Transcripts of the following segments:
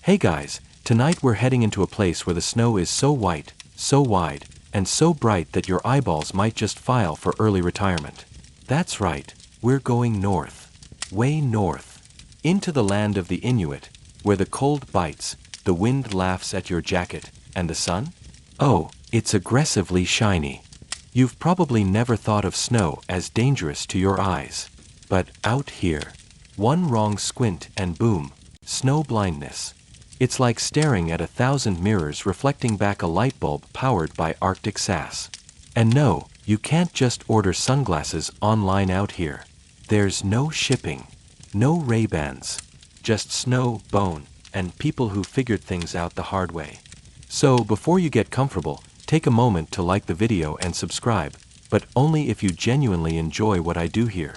Hey guys, tonight we're heading into a place where the snow is so white, so wide, and so bright that your eyeballs might just file for early retirement. That's right, we're going north. Way north. Into the land of the Inuit, where the cold bites, the wind laughs at your jacket, and the sun? Oh, it's aggressively shiny. You've probably never thought of snow as dangerous to your eyes. But out here, one wrong squint and boom, snow blindness. It's like staring at 1,000 mirrors reflecting back a light bulb powered by Arctic sass. And no, you can't just order sunglasses online out here. There's no shipping, no Ray-Bans, just snow, bone, and people who figured things out the hard way. So before you get comfortable, take a moment to like the video and subscribe, but only if you genuinely enjoy what I do here.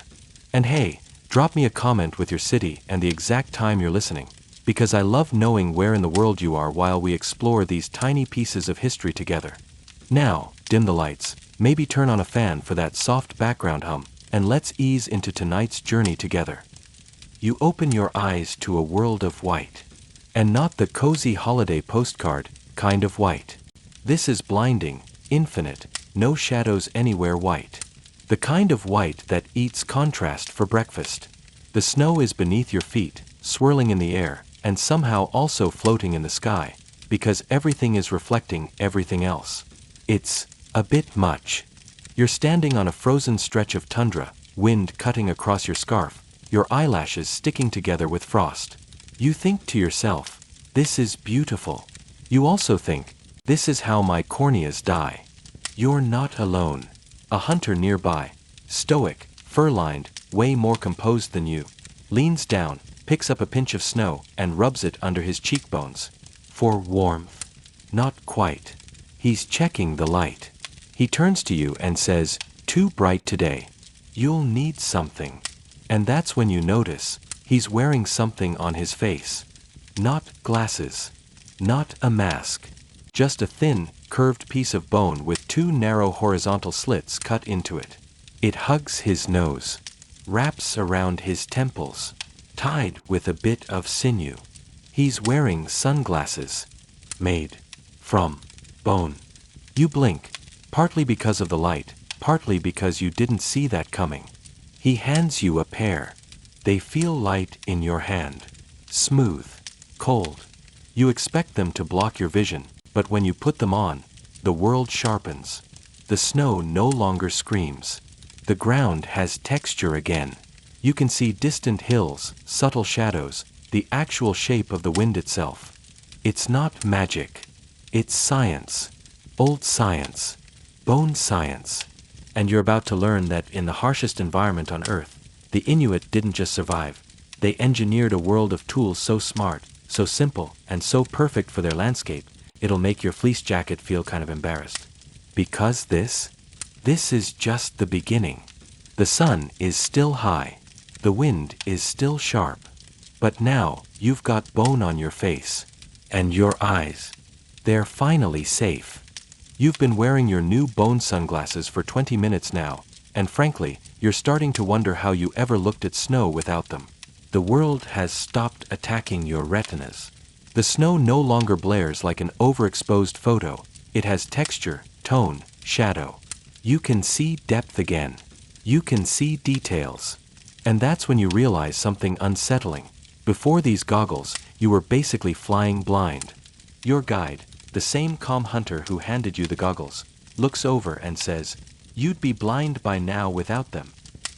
And hey, drop me a comment with your city and the exact time you're listening, because I love knowing where in the world you are while we explore these tiny pieces of history together. Now, dim the lights, maybe turn on a fan for that soft background hum, and let's ease into tonight's journey together. You open your eyes to a world of white. And not the cozy holiday postcard kind of white. This is blinding, infinite, no shadows anywhere white. The kind of white that eats contrast for breakfast. The snow is beneath your feet, swirling in the air, and somehow also floating in the sky, because everything is reflecting everything else. It's a bit much. You're standing on a frozen stretch of tundra, wind cutting across your scarf, your eyelashes sticking together with frost. You think to yourself, this is beautiful. You also think, this is how my corneas die. You're not alone. A hunter nearby, stoic, fur-lined, way more composed than you, leans down, picks up a pinch of snow, and rubs it under his cheekbones. For warmth. Not quite. He's checking the light. He turns to you and says, too bright today. You'll need something. And that's when you notice, he's wearing something on his face. Not glasses. Not a mask. Just a thin, curved piece of bone with two narrow horizontal slits cut into it. It hugs his nose, wraps around his temples, tied with a bit of sinew. He's wearing sunglasses, made from bone. You blink, partly because of the light, partly because you didn't see that coming. He hands you a pair. They feel light in your hand, smooth, cold. You expect them to block your vision, but when you put them on, the world sharpens. The snow no longer screams. The ground has texture again. You can see distant hills, subtle shadows, the actual shape of the wind itself. It's not magic. It's science. Old science. Bone science. And you're about to learn that in the harshest environment on Earth, the Inuit didn't just survive. They engineered a world of tools so smart, so simple, and so perfect for their landscape, it'll make your fleece jacket feel kind of embarrassed. Because this is just the beginning. The sun is still high. The wind is still sharp. But now, you've got bone on your face. And your eyes. They're finally safe. You've been wearing your new bone sunglasses for 20 minutes now, and frankly, you're starting to wonder how you ever looked at snow without them. The world has stopped attacking your retinas. The snow no longer blares like an overexposed photo. It has texture, tone, shadow. You can see depth again. You can see details. And that's when you realize something unsettling. Before these goggles, you were basically flying blind. Your guide, the same calm hunter who handed you the goggles, looks over and says, "You'd be blind by now without them."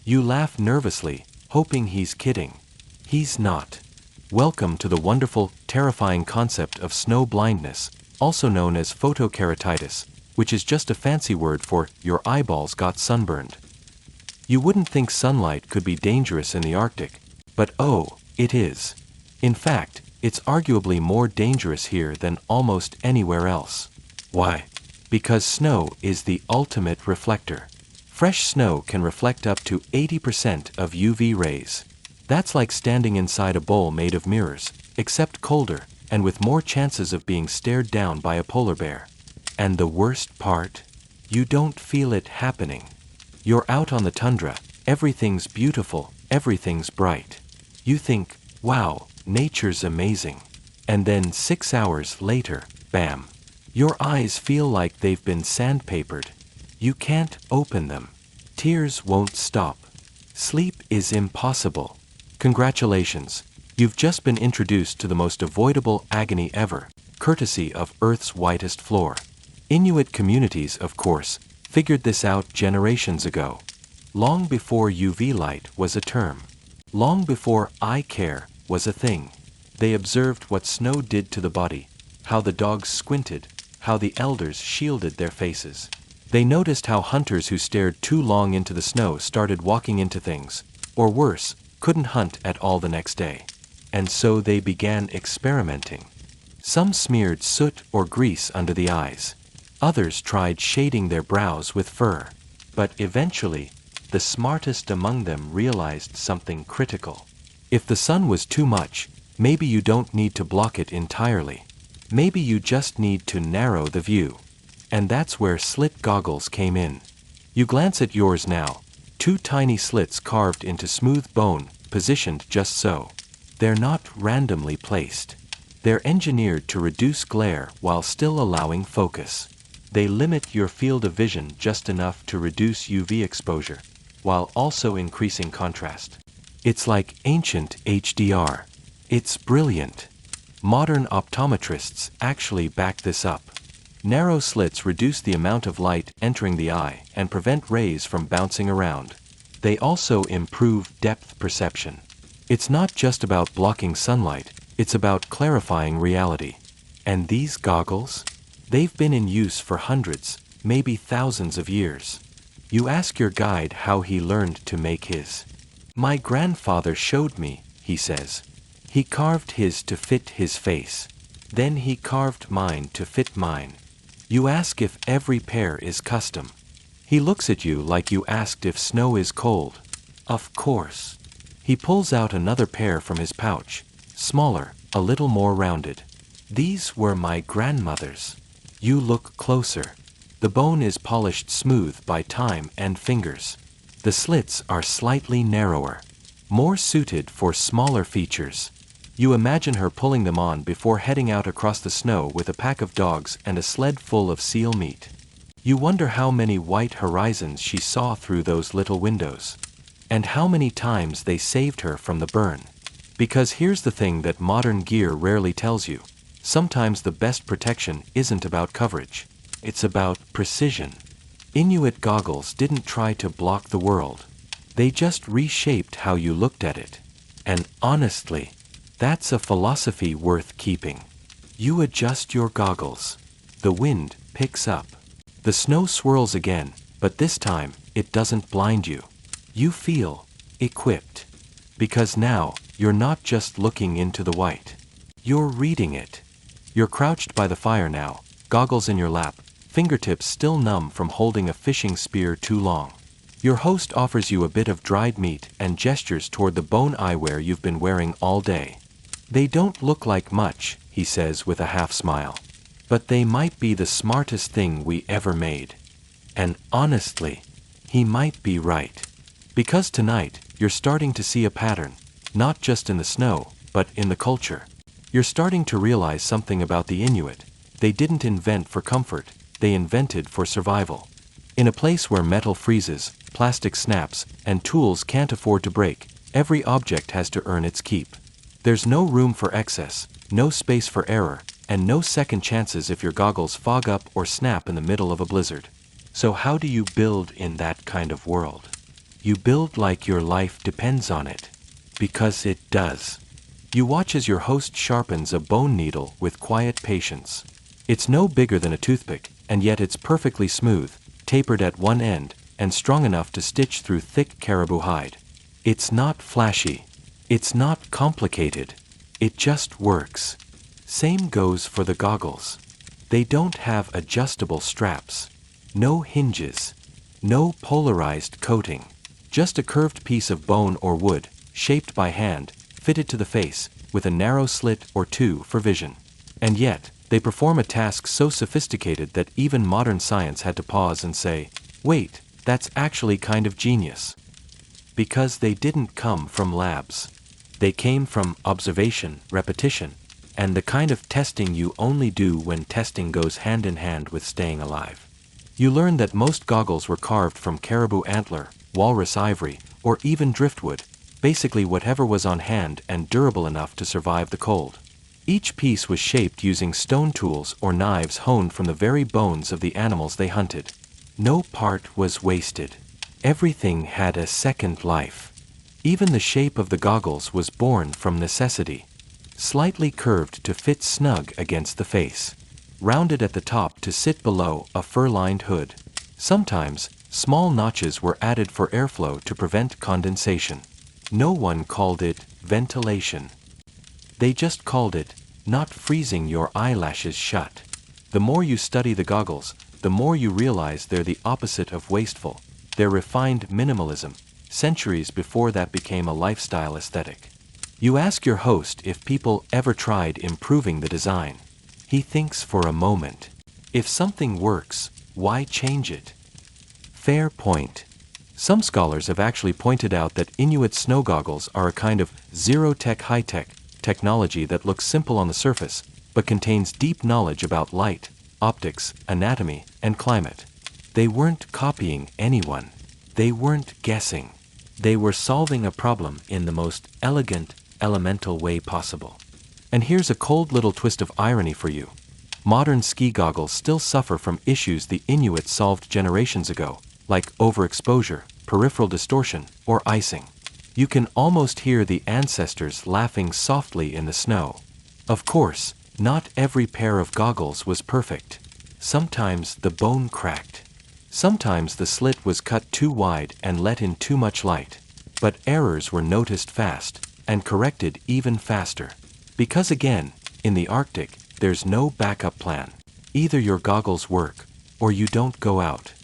You laugh nervously, hoping he's kidding. He's not. Welcome to the wonderful, terrifying concept of snow blindness, also known as photokeratitis, which is just a fancy word for your eyeballs got sunburned. You wouldn't think sunlight could be dangerous in the Arctic, but oh, it is. In fact, it's arguably more dangerous here than almost anywhere else. Why? Because snow is the ultimate reflector. Fresh snow can reflect up to 80% of UV rays. That's like standing inside a bowl made of mirrors, except colder, and with more chances of being stared down by a polar bear. And the worst part? You don't feel it happening. You're out on the tundra, everything's beautiful, everything's bright. You think, wow, nature's amazing. And then 6 hours later, bam. Your eyes feel like they've been sandpapered. You can't open them. Tears won't stop. Sleep is impossible. Congratulations. You've just been introduced to the most avoidable agony ever, courtesy of Earth's whitest floor. Inuit communities, of course, figured this out generations ago. Long before UV light was a term. Long before eye care was a thing. They observed what snow did to the body, how the dogs squinted, how the elders shielded their faces. They noticed how hunters who stared too long into the snow started walking into things, or worse, couldn't hunt at all the next day. And so they began experimenting. Some smeared soot or grease under the eyes. Others tried shading their brows with fur. But eventually, the smartest among them realized something critical. If the sun was too much, maybe you don't need to block it entirely. Maybe you just need to narrow the view. And that's where slit goggles came in. You glance at yours now, 2 tiny slits carved into smooth bone, positioned just so. They're not randomly placed. They're engineered to reduce glare while still allowing focus. They limit your field of vision just enough to reduce UV exposure, while also increasing contrast. It's like ancient HDR. It's brilliant. Modern optometrists actually back this up. Narrow slits reduce the amount of light entering the eye and prevent rays from bouncing around. They also improve depth perception. It's not just about blocking sunlight, it's about clarifying reality. And these goggles? They've been in use for hundreds, maybe thousands of years. You ask your guide how he learned to make his. My grandfather showed me, he says. He carved his to fit his face. Then he carved mine to fit mine. You ask if every pair is custom. He looks at you like you asked if snow is cold. Of course. He pulls out another pair from his pouch, smaller, a little more rounded. These were my grandmother's. You look closer. The bone is polished smooth by time and fingers. The slits are slightly narrower, more suited for smaller features. You imagine her pulling them on before heading out across the snow with a pack of dogs and a sled full of seal meat. You wonder how many white horizons she saw through those little windows. And how many times they saved her from the burn. Because here's the thing that modern gear rarely tells you. Sometimes the best protection isn't about coverage. It's about precision. Inuit goggles didn't try to block the world. They just reshaped how you looked at it. And honestly, that's a philosophy worth keeping. You adjust your goggles. The wind picks up. The snow swirls again, but this time, it doesn't blind you. You feel equipped. Because now, you're not just looking into the white. You're reading it. You're crouched by the fire now, goggles in your lap, fingertips still numb from holding a fishing spear too long. Your host offers you a bit of dried meat and gestures toward the bone eyewear you've been wearing all day. They don't look like much, he says with a half smile. But they might be the smartest thing we ever made. And honestly, he might be right. Because tonight, you're starting to see a pattern, not just in the snow, but in the culture. You're starting to realize something about the Inuit. They didn't invent for comfort, they invented for survival. In a place where metal freezes, plastic snaps, and tools can't afford to break, every object has to earn its keep. There's no room for excess, no space for error, and no second chances if your goggles fog up or snap in the middle of a blizzard. So how do you build in that kind of world? You build like your life depends on it. Because it does. You watch as your host sharpens a bone needle with quiet patience. It's no bigger than a toothpick, and yet it's perfectly smooth, tapered at one end, and strong enough to stitch through thick caribou hide. It's not flashy. It's not complicated. It just works. Same goes for the goggles. They don't have adjustable straps. No hinges. No polarized coating. Just a curved piece of bone or wood, shaped by hand, fitted to the face, with a narrow slit or two for vision. And yet, they perform a task so sophisticated that even modern science had to pause and say, wait, that's actually kind of genius. Because they didn't come from labs. They came from observation, repetition, and the kind of testing you only do when testing goes hand in hand with staying alive. You learn that most goggles were carved from caribou antler, walrus ivory, or even driftwood, basically whatever was on hand and durable enough to survive the cold. Each piece was shaped using stone tools or knives honed from the very bones of the animals they hunted. No part was wasted. Everything had a second life. Even the shape of the goggles was born from necessity. Slightly curved to fit snug against the face. Rounded at the top to sit below a fur-lined hood. Sometimes, small notches were added for airflow to prevent condensation. No one called it ventilation. They just called it not freezing your eyelashes shut. The more you study the goggles, the more you realize they're the opposite of wasteful. They're refined minimalism, centuries before that became a lifestyle aesthetic. You ask your host if people ever tried improving the design. He thinks for a moment. If something works, why change it? Fair point. Some scholars have actually pointed out that Inuit snow goggles are a kind of zero-tech high-tech technology that looks simple on the surface, but contains deep knowledge about light, optics, anatomy, and climate. They weren't copying anyone. They weren't guessing. They were solving a problem in the most elegant, elemental way possible. And here's a cold little twist of irony for you. Modern ski goggles still suffer from issues the Inuit solved generations ago, like overexposure, peripheral distortion, or icing. You can almost hear the ancestors laughing softly in the snow. Of course, not every pair of goggles was perfect. Sometimes the bone cracked. Sometimes the slit was cut too wide and let in too much light. But errors were noticed fast, and corrected even faster. Because again, in the Arctic, there's no backup plan. Either your goggles work, or you don't go out.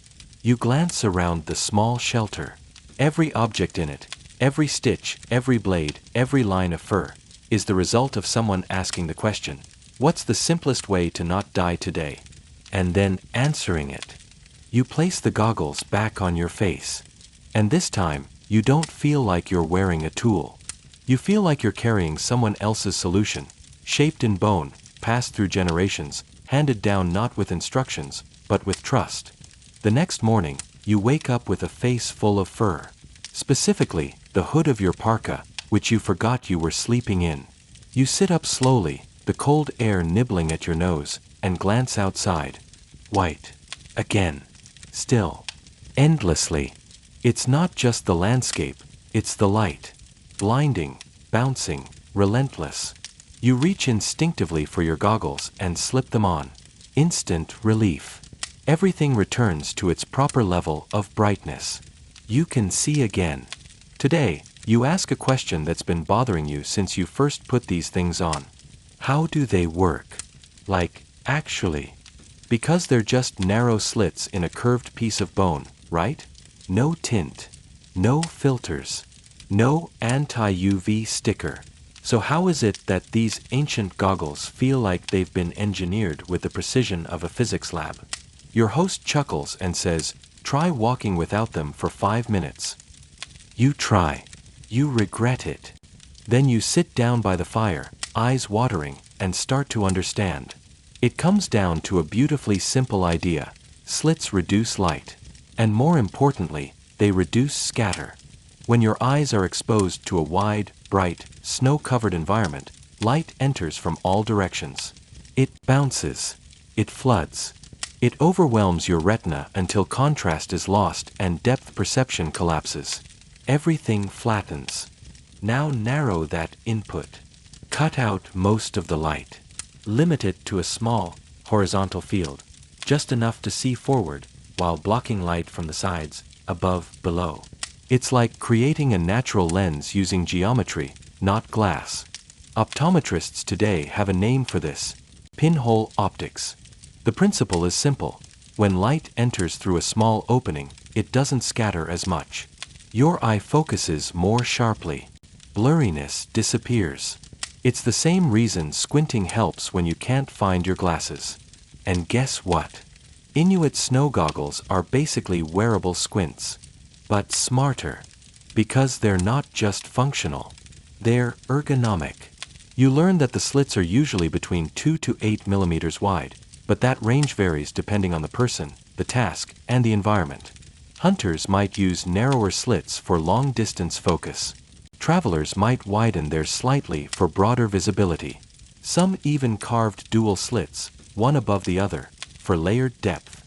You glance around the small shelter. Every object in it, every stitch, every blade, every line of fur, is the result of someone asking the question, what's the simplest way to not die today? And then answering it. You place the goggles back on your face. And this time, you don't feel like you're wearing a tool. You feel like you're carrying someone else's solution, shaped in bone, passed through generations, handed down not with instructions, but with trust. The next morning, you wake up with a face full of fur. Specifically, the hood of your parka, which you forgot you were sleeping in. You sit up slowly, the cold air nibbling at your nose, and glance outside. White. Again. Still. Endlessly. It's not just the landscape, it's the light. Blinding, bouncing, relentless. You reach instinctively for your goggles and slip them on. Instant relief. Everything returns to its proper level of brightness. You can see again. Today, you ask a question that's been bothering you since you first put these things on. How do they work? Like, actually. Because they're just narrow slits in a curved piece of bone, right? No tint. No filters. No anti-UV sticker. So how is it that these ancient goggles feel like they've been engineered with the precision of a physics lab? Your host chuckles and says, try walking without them for 5 minutes. You try. You regret it. Then you sit down by the fire, eyes watering, and start to understand. It comes down to a beautifully simple idea. Slits reduce light. And more importantly, they reduce scatter. When your eyes are exposed to a wide, bright, snow-covered environment, light enters from all directions. It bounces. It floods. It overwhelms your retina until contrast is lost and depth perception collapses. Everything flattens. Now narrow that input. Cut out most of the light. Limit it to a small, horizontal field, just enough to see forward, while blocking light from the sides, above, below. It's like creating a natural lens using geometry, not glass. Optometrists today have a name for this: pinhole optics. The principle is simple. When light enters through a small opening, it doesn't scatter as much. Your eye focuses more sharply. Blurriness disappears. It's the same reason squinting helps when you can't find your glasses. And guess what? Inuit snow goggles are basically wearable squints. But smarter. Because they're not just functional. They're ergonomic. You learn that the slits are usually between 2 to 8 millimeters wide, but that range varies depending on the person, the task, and the environment. Hunters might use narrower slits for long-distance focus. Travelers might widen theirs slightly for broader visibility. Some even carved dual slits, one above the other, for layered depth.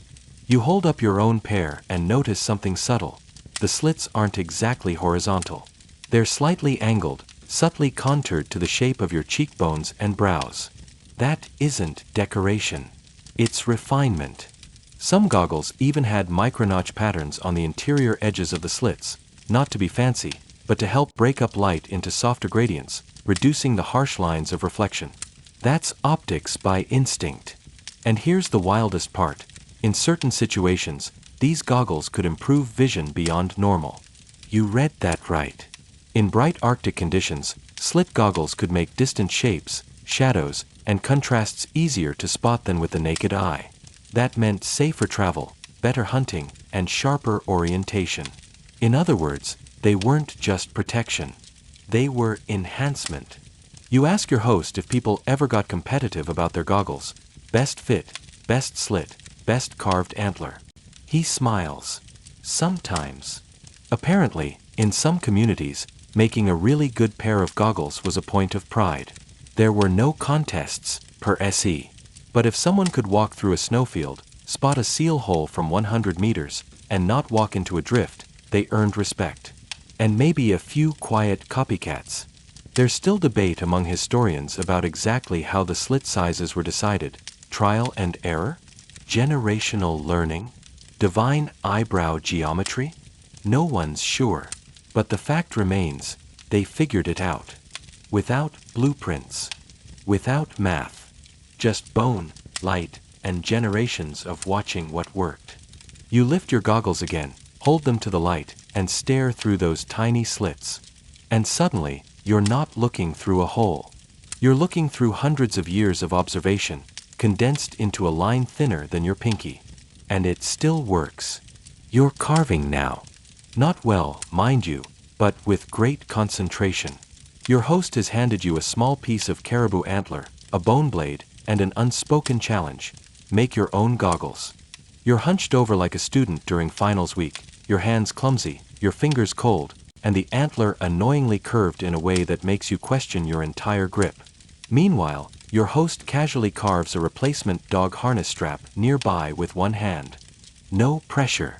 You hold up your own pair and notice something subtle. The slits aren't exactly horizontal. They're slightly angled, subtly contoured to the shape of your cheekbones and brows. That isn't decoration. It's refinement. Some goggles even had micro-notch patterns on the interior edges of the slits, not to be fancy, but to help break up light into softer gradients, reducing the harsh lines of reflection. That's optics by instinct. And here's the wildest part. In certain situations, these goggles could improve vision beyond normal. You read that right. In bright Arctic conditions, slit goggles could make distant shapes, shadows, and contrasts easier to spot than with the naked eye. That meant safer travel, better hunting, and sharper orientation. In other words, they weren't just protection. They were enhancement. You ask your host if people ever got competitive about their goggles. Best fit, best slit, best carved antler. He smiles. Sometimes. Apparently, in some communities, making a really good pair of goggles was a point of pride. There were no contests, per se. But if someone could walk through a snowfield, spot a seal hole from 100 meters, and not walk into a drift, they earned respect. And maybe a few quiet copycats. There's still debate among historians about exactly how the slit sizes were decided. Trial and error? Generational learning? Divine eyebrow geometry? No one's sure. But the fact remains, they figured it out. Without blueprints. Without math. Just bone, light, and generations of watching what worked. You lift your goggles again, hold them to the light, and stare through those tiny slits. And suddenly, you're not looking through a hole. You're looking through hundreds of years of observation, condensed into a line thinner than your pinky. And it still works. You're carving now. Not well, mind you, but with great concentration. Your host has handed you a small piece of caribou antler, a bone blade, and an unspoken challenge. Make your own goggles. You're hunched over like a student during finals week, your hands clumsy, your fingers cold, and the antler annoyingly curved in a way that makes you question your entire grip. Meanwhile, your host casually carves a replacement dog harness strap nearby with one hand. No pressure.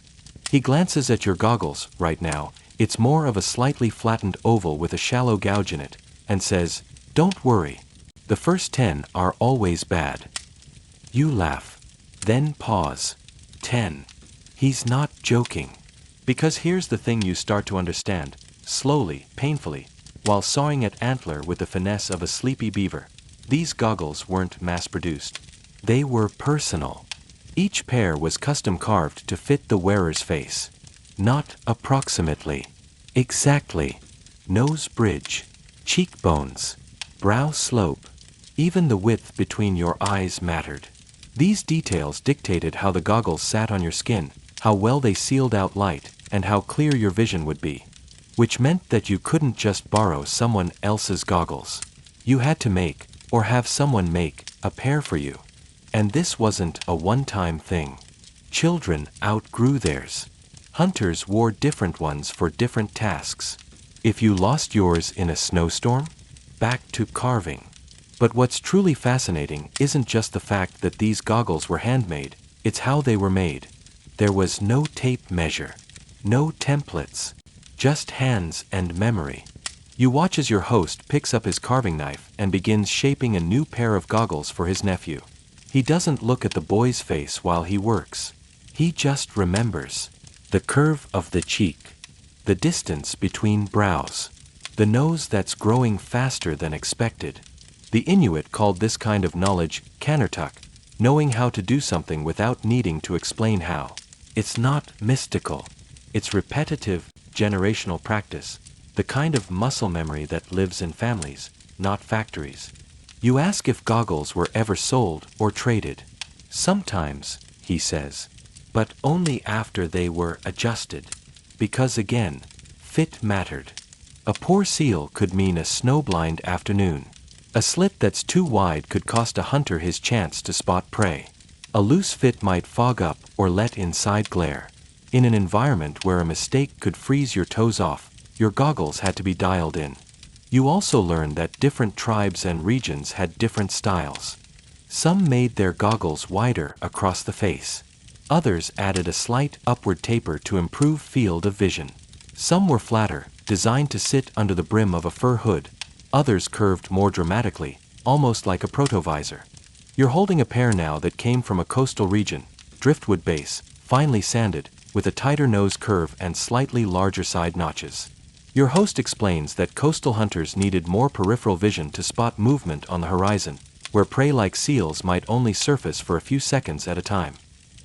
He glances at your goggles. Right now, it's more of a slightly flattened oval with a shallow gouge in it, and says, "Don't worry. The first 10 are always bad." You laugh. Then pause. 10. He's not joking. Because here's the thing you start to understand, slowly, painfully, while sawing at antler with the finesse of a sleepy beaver. These goggles weren't mass-produced. They were personal. Each pair was custom carved to fit the wearer's face. Not approximately. Exactly. Nose bridge. Cheekbones. Brow slope. Even the width between your eyes mattered. These details dictated how the goggles sat on your skin, how well they sealed out light, and how clear your vision would be. Which meant that you couldn't just borrow someone else's goggles. You had to make, or have someone make, a pair for you. And this wasn't a one-time thing. Children outgrew theirs. Hunters wore different ones for different tasks. If you lost yours in a snowstorm, back to carving. But what's truly fascinating isn't just the fact that these goggles were handmade, it's how they were made. There was no tape measure, no templates, just hands and memory. You watch as your host picks up his carving knife and begins shaping a new pair of goggles for his nephew. He doesn't look at the boy's face while he works. He just remembers. The curve of the cheek. The distance between brows. The nose that's growing faster than expected. The Inuit called this kind of knowledge kannertuck, knowing how to do something without needing to explain how. It's not mystical. It's repetitive, generational practice, the kind of muscle memory that lives in families, not factories. You ask if goggles were ever sold or traded. Sometimes, he says, but only after they were adjusted. Because again, fit mattered. A poor seal could mean a snowblind afternoon. A slit that's too wide could cost a hunter his chance to spot prey. A loose fit might fog up or let in side glare. In an environment where a mistake could freeze your toes off, your goggles had to be dialed in. You also learned that different tribes and regions had different styles. Some made their goggles wider across the face. Others added a slight upward taper to improve field of vision. Some were flatter, designed to sit under the brim of a fur hood. Others curved more dramatically, almost like a protovisor. You're holding a pair now that came from a coastal region, driftwood base, finely sanded, with a tighter nose curve and slightly larger side notches. Your host explains that coastal hunters needed more peripheral vision to spot movement on the horizon, where prey like seals might only surface for a few seconds at a time.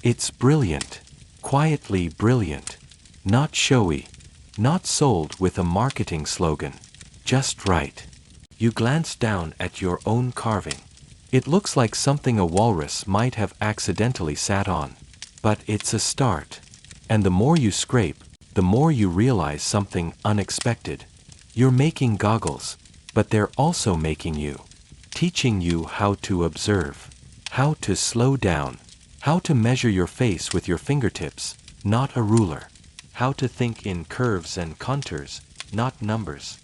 It's brilliant. Quietly brilliant. Not showy. Not sold with a marketing slogan. Just right. You glance down at your own carving. It looks like something a walrus might have accidentally sat on. But it's a start. And the more you scrape, the more you realize something unexpected. You're making goggles, but they're also making you. Teaching you how to observe. How to slow down. How to measure your face with your fingertips, not a ruler. How to think in curves and contours, not numbers.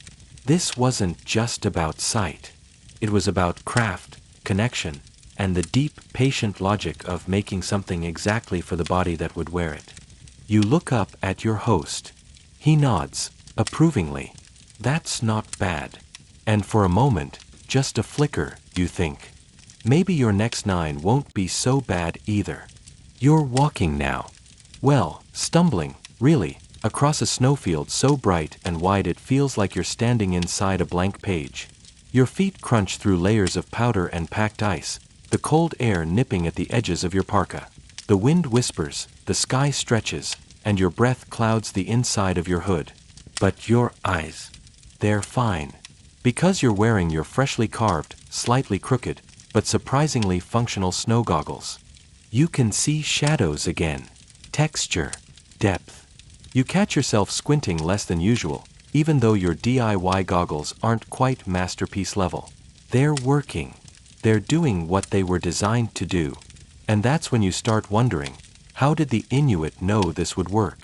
This wasn't just about sight. It was about craft, connection, and the deep, patient logic of making something exactly for the body that would wear it. You look up at your host. He nods, approvingly. That's not bad. And for a moment, just a flicker, you think. Maybe your next 9 won't be so bad either. You're walking now. Well, stumbling, really, across a snowfield so bright and wide it feels like you're standing inside a blank page. Your feet crunch through layers of powder and packed ice, the cold air nipping at the edges of your parka. The wind whispers, the sky stretches, and your breath clouds the inside of your hood. But your eyes, they're fine. Because you're wearing your freshly carved, slightly crooked, but surprisingly functional snow goggles. You can see shadows again. Texture. Depth. You catch yourself squinting less than usual, even though your DIY goggles aren't quite masterpiece level. They're working. They're doing what they were designed to do. And that's when you start wondering, how did the Inuit know this would work?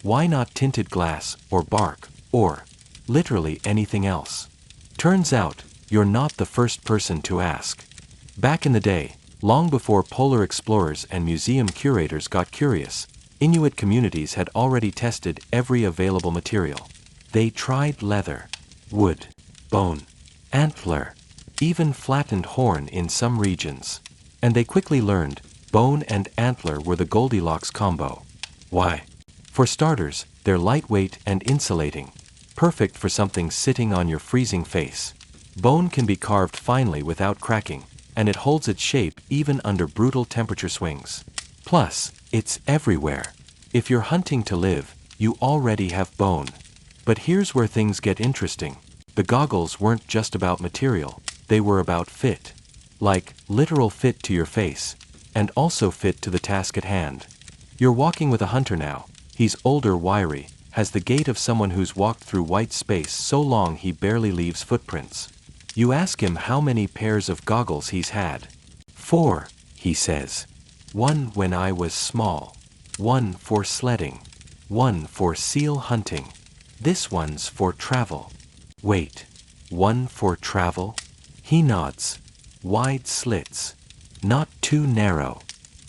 Why not tinted glass, or bark, or literally anything else? Turns out, you're not the first person to ask. Back in the day, long before polar explorers and museum curators got curious, Inuit communities had already tested every available material. They tried leather, wood, bone, antler, even flattened horn in some regions. And they quickly learned, bone and antler were the Goldilocks combo. Why? For starters, they're lightweight and insulating, perfect for something sitting on your freezing face. Bone can be carved finely without cracking, and it holds its shape even under brutal temperature swings. Plus, it's everywhere. If you're hunting to live, you already have bone. But here's where things get interesting. The goggles weren't just about material, they were about fit. Like, literal fit to your face, and also fit to the task at hand. You're walking with a hunter now. He's older, wiry, has the gait of someone who's walked through white space so long he barely leaves footprints. You ask him how many pairs of goggles he's had. 4, he says. 1 when I was small. 1 for sledding. 1 for seal hunting. This one's for travel. Wait, 1 for travel? He nods. Wide slits. Not too narrow.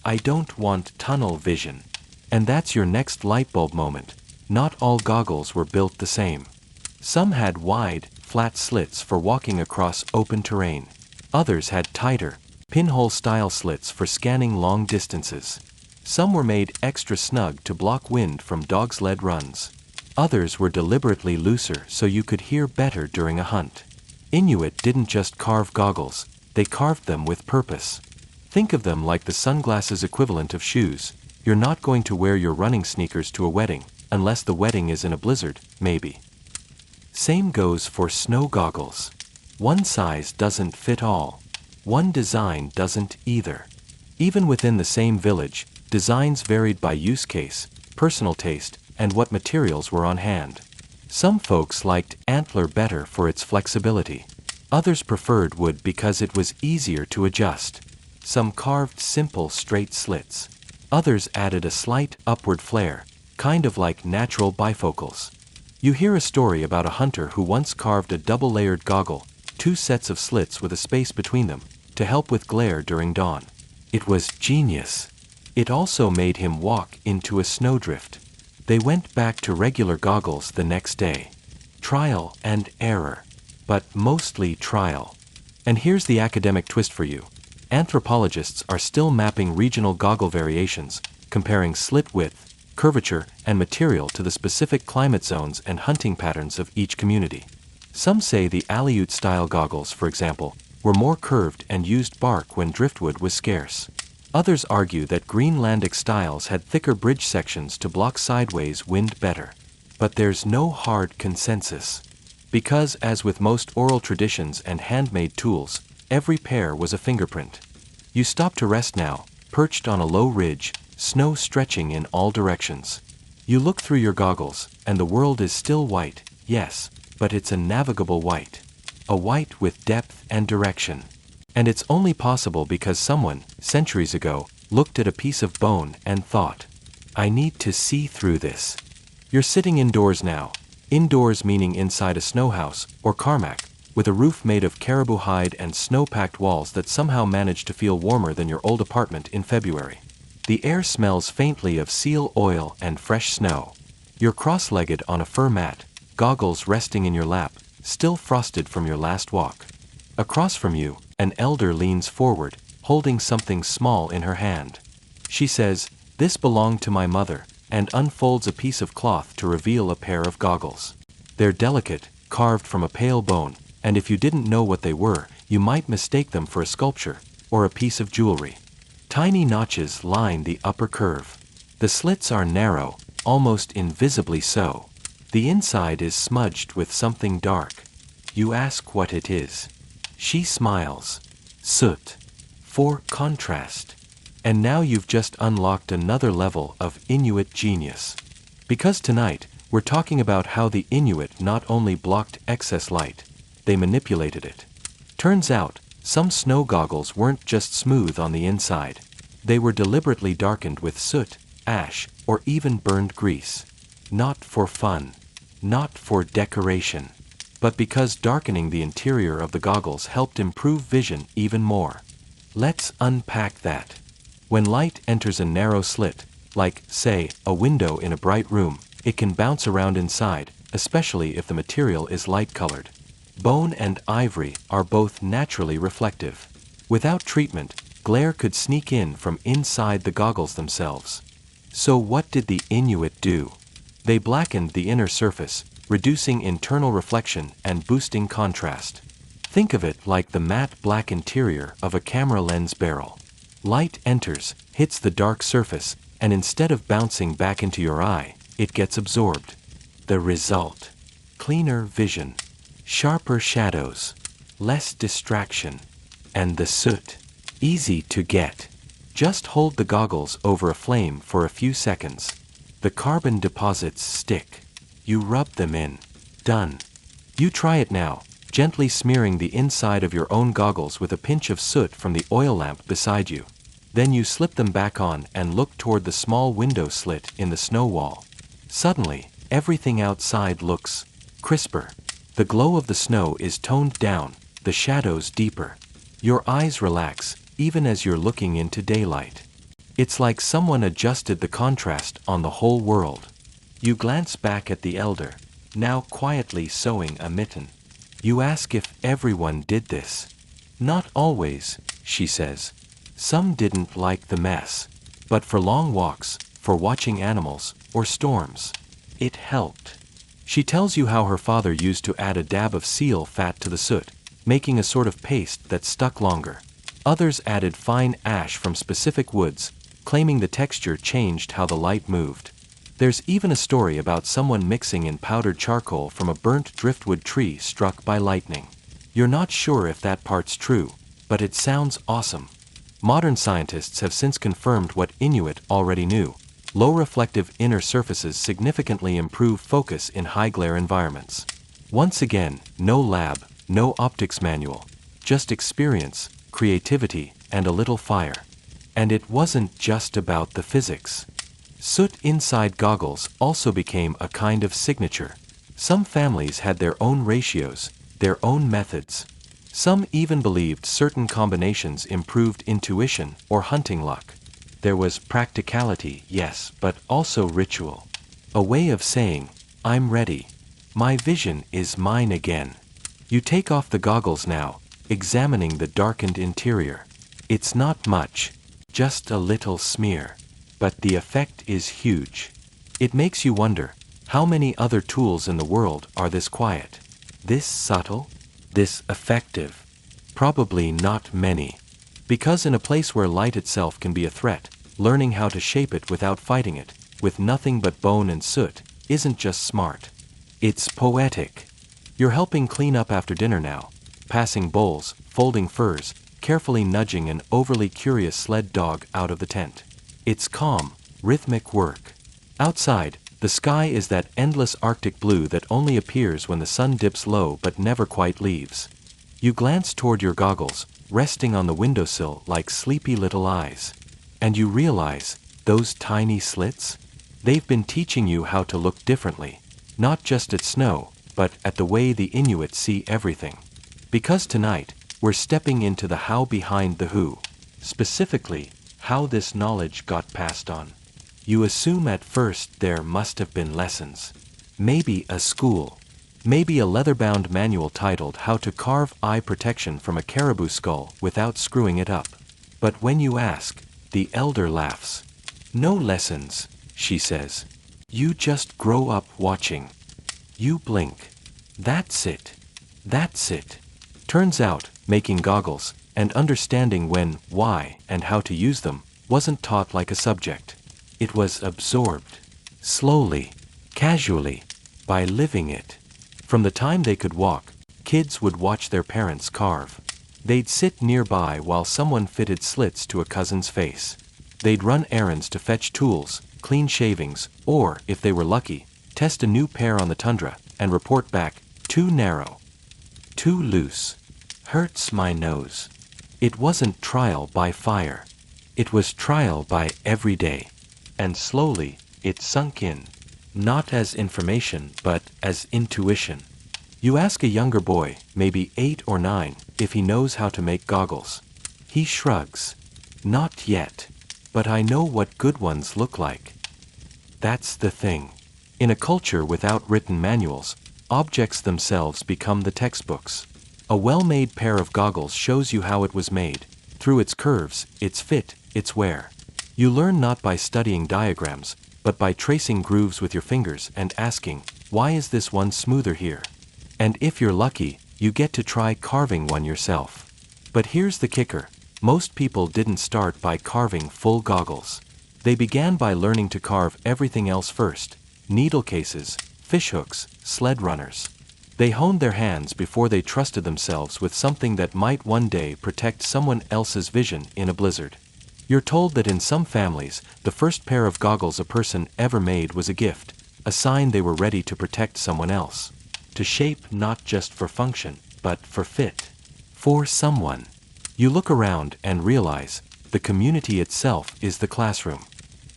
I don't want tunnel vision. And that's your next light bulb moment. Not all goggles were built the same. Some had wide, flat slits for walking across open terrain. Others had tighter, pinhole-style slits for scanning long distances. Some were made extra snug to block wind from dogsled runs. Others were deliberately looser so you could hear better during a hunt. Inuit didn't just carve goggles, they carved them with purpose. Think of them like the sunglasses equivalent of shoes. You're not going to wear your running sneakers to a wedding, unless the wedding is in a blizzard, maybe. Same goes for snow goggles. One size doesn't fit all. One design doesn't either. Even within the same village, designs varied by use case, personal taste, and what materials were on hand. Some folks liked antler better for its flexibility. Others preferred wood because it was easier to adjust. Some carved simple straight slits. Others added a slight upward flare, kind of like natural bifocals. You hear a story about a hunter who once carved a double-layered goggle, 2 sets of slits with a space between them, to help with glare during dawn. It was genius. It also made him walk into a snowdrift. They went back to regular goggles the next day. Trial and error. But mostly trial. And here's the academic twist for you. Anthropologists are still mapping regional goggle variations, comparing slit width, curvature, and material to the specific climate zones and hunting patterns of each community. Some say the Aleut-style goggles, for example, were more curved and used bark when driftwood was scarce. Others argue that Greenlandic styles had thicker bridge sections to block sideways wind better. But there's no hard consensus. Because, as with most oral traditions and handmade tools, every pair was a fingerprint. You stop to rest now, perched on a low ridge, snow stretching in all directions. You look through your goggles, and the world is still white, yes, but it's a navigable white. A white with depth and direction. And it's only possible because someone, centuries ago, looked at a piece of bone and thought, I need to see through this. You're sitting indoors now. Indoors meaning inside a snowhouse, or Carmack, with a roof made of caribou hide and snow-packed walls that somehow manage to feel warmer than your old apartment in February. The air smells faintly of seal oil and fresh snow. You're cross-legged on a fur mat, goggles resting in your lap, still frosted from your last walk. Across from you, an elder leans forward, holding something small in her hand. She says, "This belonged to my mother," and unfolds a piece of cloth to reveal a pair of goggles. They're delicate, carved from a pale bone, and if you didn't know what they were, you might mistake them for a sculpture, or a piece of jewelry. Tiny notches line the upper curve. The slits are narrow, almost invisibly so. The inside is smudged with something dark. You ask what it is. She smiles. Soot. For contrast. And now you've just unlocked another level of Inuit genius. Because tonight, we're talking about how the Inuit not only blocked excess light, they manipulated it. Turns out, some snow goggles weren't just smooth on the inside. They were deliberately darkened with soot, ash, or even burned grease. Not for fun. Not for decoration. But because darkening the interior of the goggles helped improve vision even more. Let's unpack that. When light enters a narrow slit, like, say, a window in a bright room, it can bounce around inside, especially if the material is light-colored. Bone and ivory are both naturally reflective. Without treatment, glare could sneak in from inside the goggles themselves. So what did the Inuit do? They blackened the inner surface, reducing internal reflection and boosting contrast. Think of it like the matte black interior of a camera lens barrel. Light enters, hits the dark surface, and instead of bouncing back into your eye, it gets absorbed. The result: cleaner vision, sharper shadows, less distraction, and the soot. Easy to get. Just hold the goggles over a flame for a few seconds. The carbon deposits stick. You rub them in. Done. You try it now, gently smearing the inside of your own goggles with a pinch of soot from the oil lamp beside you. Then you slip them back on and look toward the small window slit in the snow wall. Suddenly, everything outside looks crisper. The glow of the snow is toned down, the shadows deeper. Your eyes relax, even as you're looking into daylight. It's like someone adjusted the contrast on the whole world. You glance back at the elder, now quietly sewing a mitten. You ask if everyone did this. Not always, she says. Some didn't like the mess. But for long walks, for watching animals, or storms, it helped. She tells you how her father used to add a dab of seal fat to the soot, making a sort of paste that stuck longer. Others added fine ash from specific woods, claiming the texture changed how the light moved. There's even a story about someone mixing in powdered charcoal from a burnt driftwood tree struck by lightning. You're not sure if that part's true, but it sounds awesome. Modern scientists have since confirmed what Inuit already knew. Low reflective inner surfaces significantly improve focus in high glare environments. Once again, no lab, No optics manual. Just experience, creativity, and a little fire. And it wasn't just about the physics. Soot inside goggles also became a kind of signature. Some families had their own ratios, their own methods. Some even believed certain combinations improved intuition or hunting luck. There was practicality, yes, but also ritual. A way of saying, I'm ready. My vision is mine again. You take off the goggles now, examining the darkened interior. It's not much, just a little smear. But the effect is huge. It makes you wonder, how many other tools in the world are this quiet, this subtle, this effective? Probably not many. Because in a place where light itself can be a threat, learning how to shape it without fighting it, with nothing but bone and soot, isn't just smart. It's poetic. You're helping clean up after dinner now, passing bowls, folding furs, carefully nudging an overly curious sled dog out of the tent. It's calm, rhythmic work. Outside, the sky is that endless Arctic blue that only appears when the sun dips low but never quite leaves. You glance toward your goggles, resting on the windowsill like sleepy little eyes. And you realize, those tiny slits? They've been teaching you how to look differently, not just at snow, but at the way the Inuit see everything. Because tonight, we're stepping into the how behind the who. Specifically, how this knowledge got passed on. You assume at first there must have been lessons. Maybe a school. Maybe a leather-bound manual titled How to Carve Eye Protection from a Caribou Skull Without Screwing It Up. But when you ask, the elder laughs. No lessons, she says. You just grow up watching. You blink. That's it. That's it. Turns out, making goggles, and understanding when, why, and how to use them, wasn't taught like a subject. It was absorbed. Slowly, casually, by living it. From the time they could walk, kids would watch their parents carve. They'd sit nearby while someone fitted slits to a cousin's face. They'd run errands to fetch tools, clean shavings, or, if they were lucky, test a new pair on the tundra, and report back, too narrow. Too loose. Hurts my nose. It wasn't trial by fire. It was trial by every day. And slowly, it sunk in. Not as information, but as intuition. You ask a younger boy, maybe 8 or 9, if he knows how to make goggles. He shrugs. Not yet. But I know what good ones look like. That's the thing. In a culture without written manuals, objects themselves become the textbooks. A well-made pair of goggles shows you how it was made, through its curves, its fit, its wear. You learn not by studying diagrams, but by tracing grooves with your fingers and asking, why is this one smoother here? And if you're lucky, you get to try carving one yourself. But here's the kicker. Most people didn't start by carving full goggles. They began by learning to carve everything else first. Needle cases, fishhooks, sled runners. They honed their hands before they trusted themselves with something that might one day protect someone else's vision in a blizzard. You're told that in some families, the first pair of goggles a person ever made was a gift, a sign they were ready to protect someone else. To shape not just for function, but for fit. For someone. You look around and realize, the community itself is the classroom.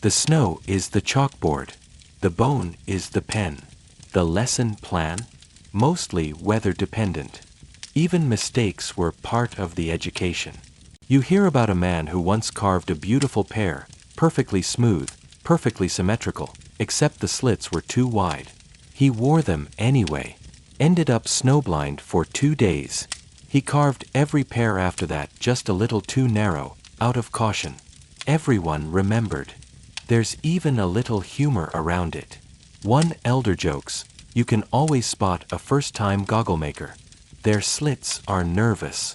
The snow is the chalkboard. The bone is the pen. The lesson plan? Mostly weather dependent. Even mistakes were part of the education. You hear about a man who once carved a beautiful pair, perfectly smooth, perfectly symmetrical, except the slits were too wide. He wore them anyway. Ended up snowblind for 2 days. He carved every pair after that just a little too narrow, out of caution. Everyone remembered. There's even a little humor around it. One elder jokes, you can always spot a first-time goggle maker. Their slits are nervous.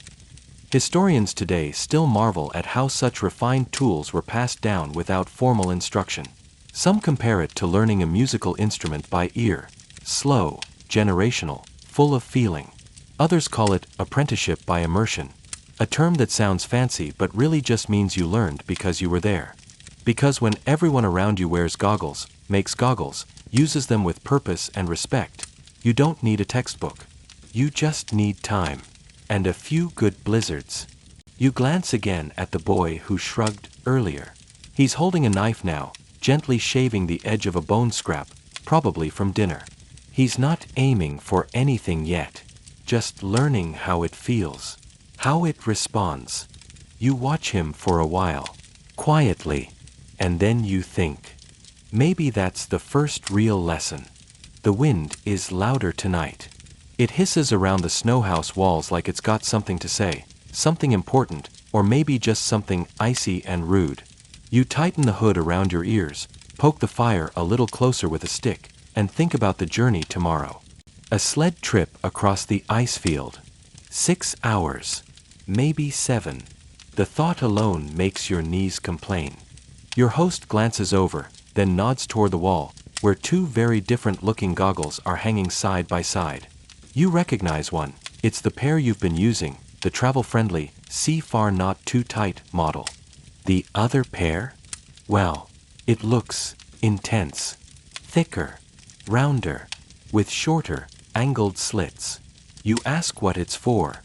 Historians today still marvel at how such refined tools were passed down without formal instruction. Some compare it to learning a musical instrument by ear. Slow, generational, full of feeling. Others call it apprenticeship by immersion. A term that sounds fancy but really just means you learned because you were there. Because when everyone around you wears goggles, makes goggles, uses them with purpose and respect, you don't need a textbook. You just need time. And a few good blizzards. You glance again at the boy who shrugged earlier. He's holding a knife now, gently shaving the edge of a bone scrap, probably from dinner. He's not aiming for anything yet, just learning how it feels, how it responds. You watch him for a while, quietly, and then you think, maybe that's the first real lesson. The wind is louder tonight. It hisses around the snow house walls like it's got something to say, something important, or maybe just something icy and rude. You tighten the hood around your ears, poke the fire a little closer with a stick, and think about the journey tomorrow. A sled trip across the ice field. 6 hours. Maybe 7. The thought alone makes your knees complain. Your host glances over, then nods toward the wall, where 2 very different-looking goggles are hanging side by side. You recognize one. It's the pair you've been using, the travel-friendly, see far not too tight model. The other pair? Well, it looks intense, thicker, rounder, with shorter, angled slits. You ask what it's for.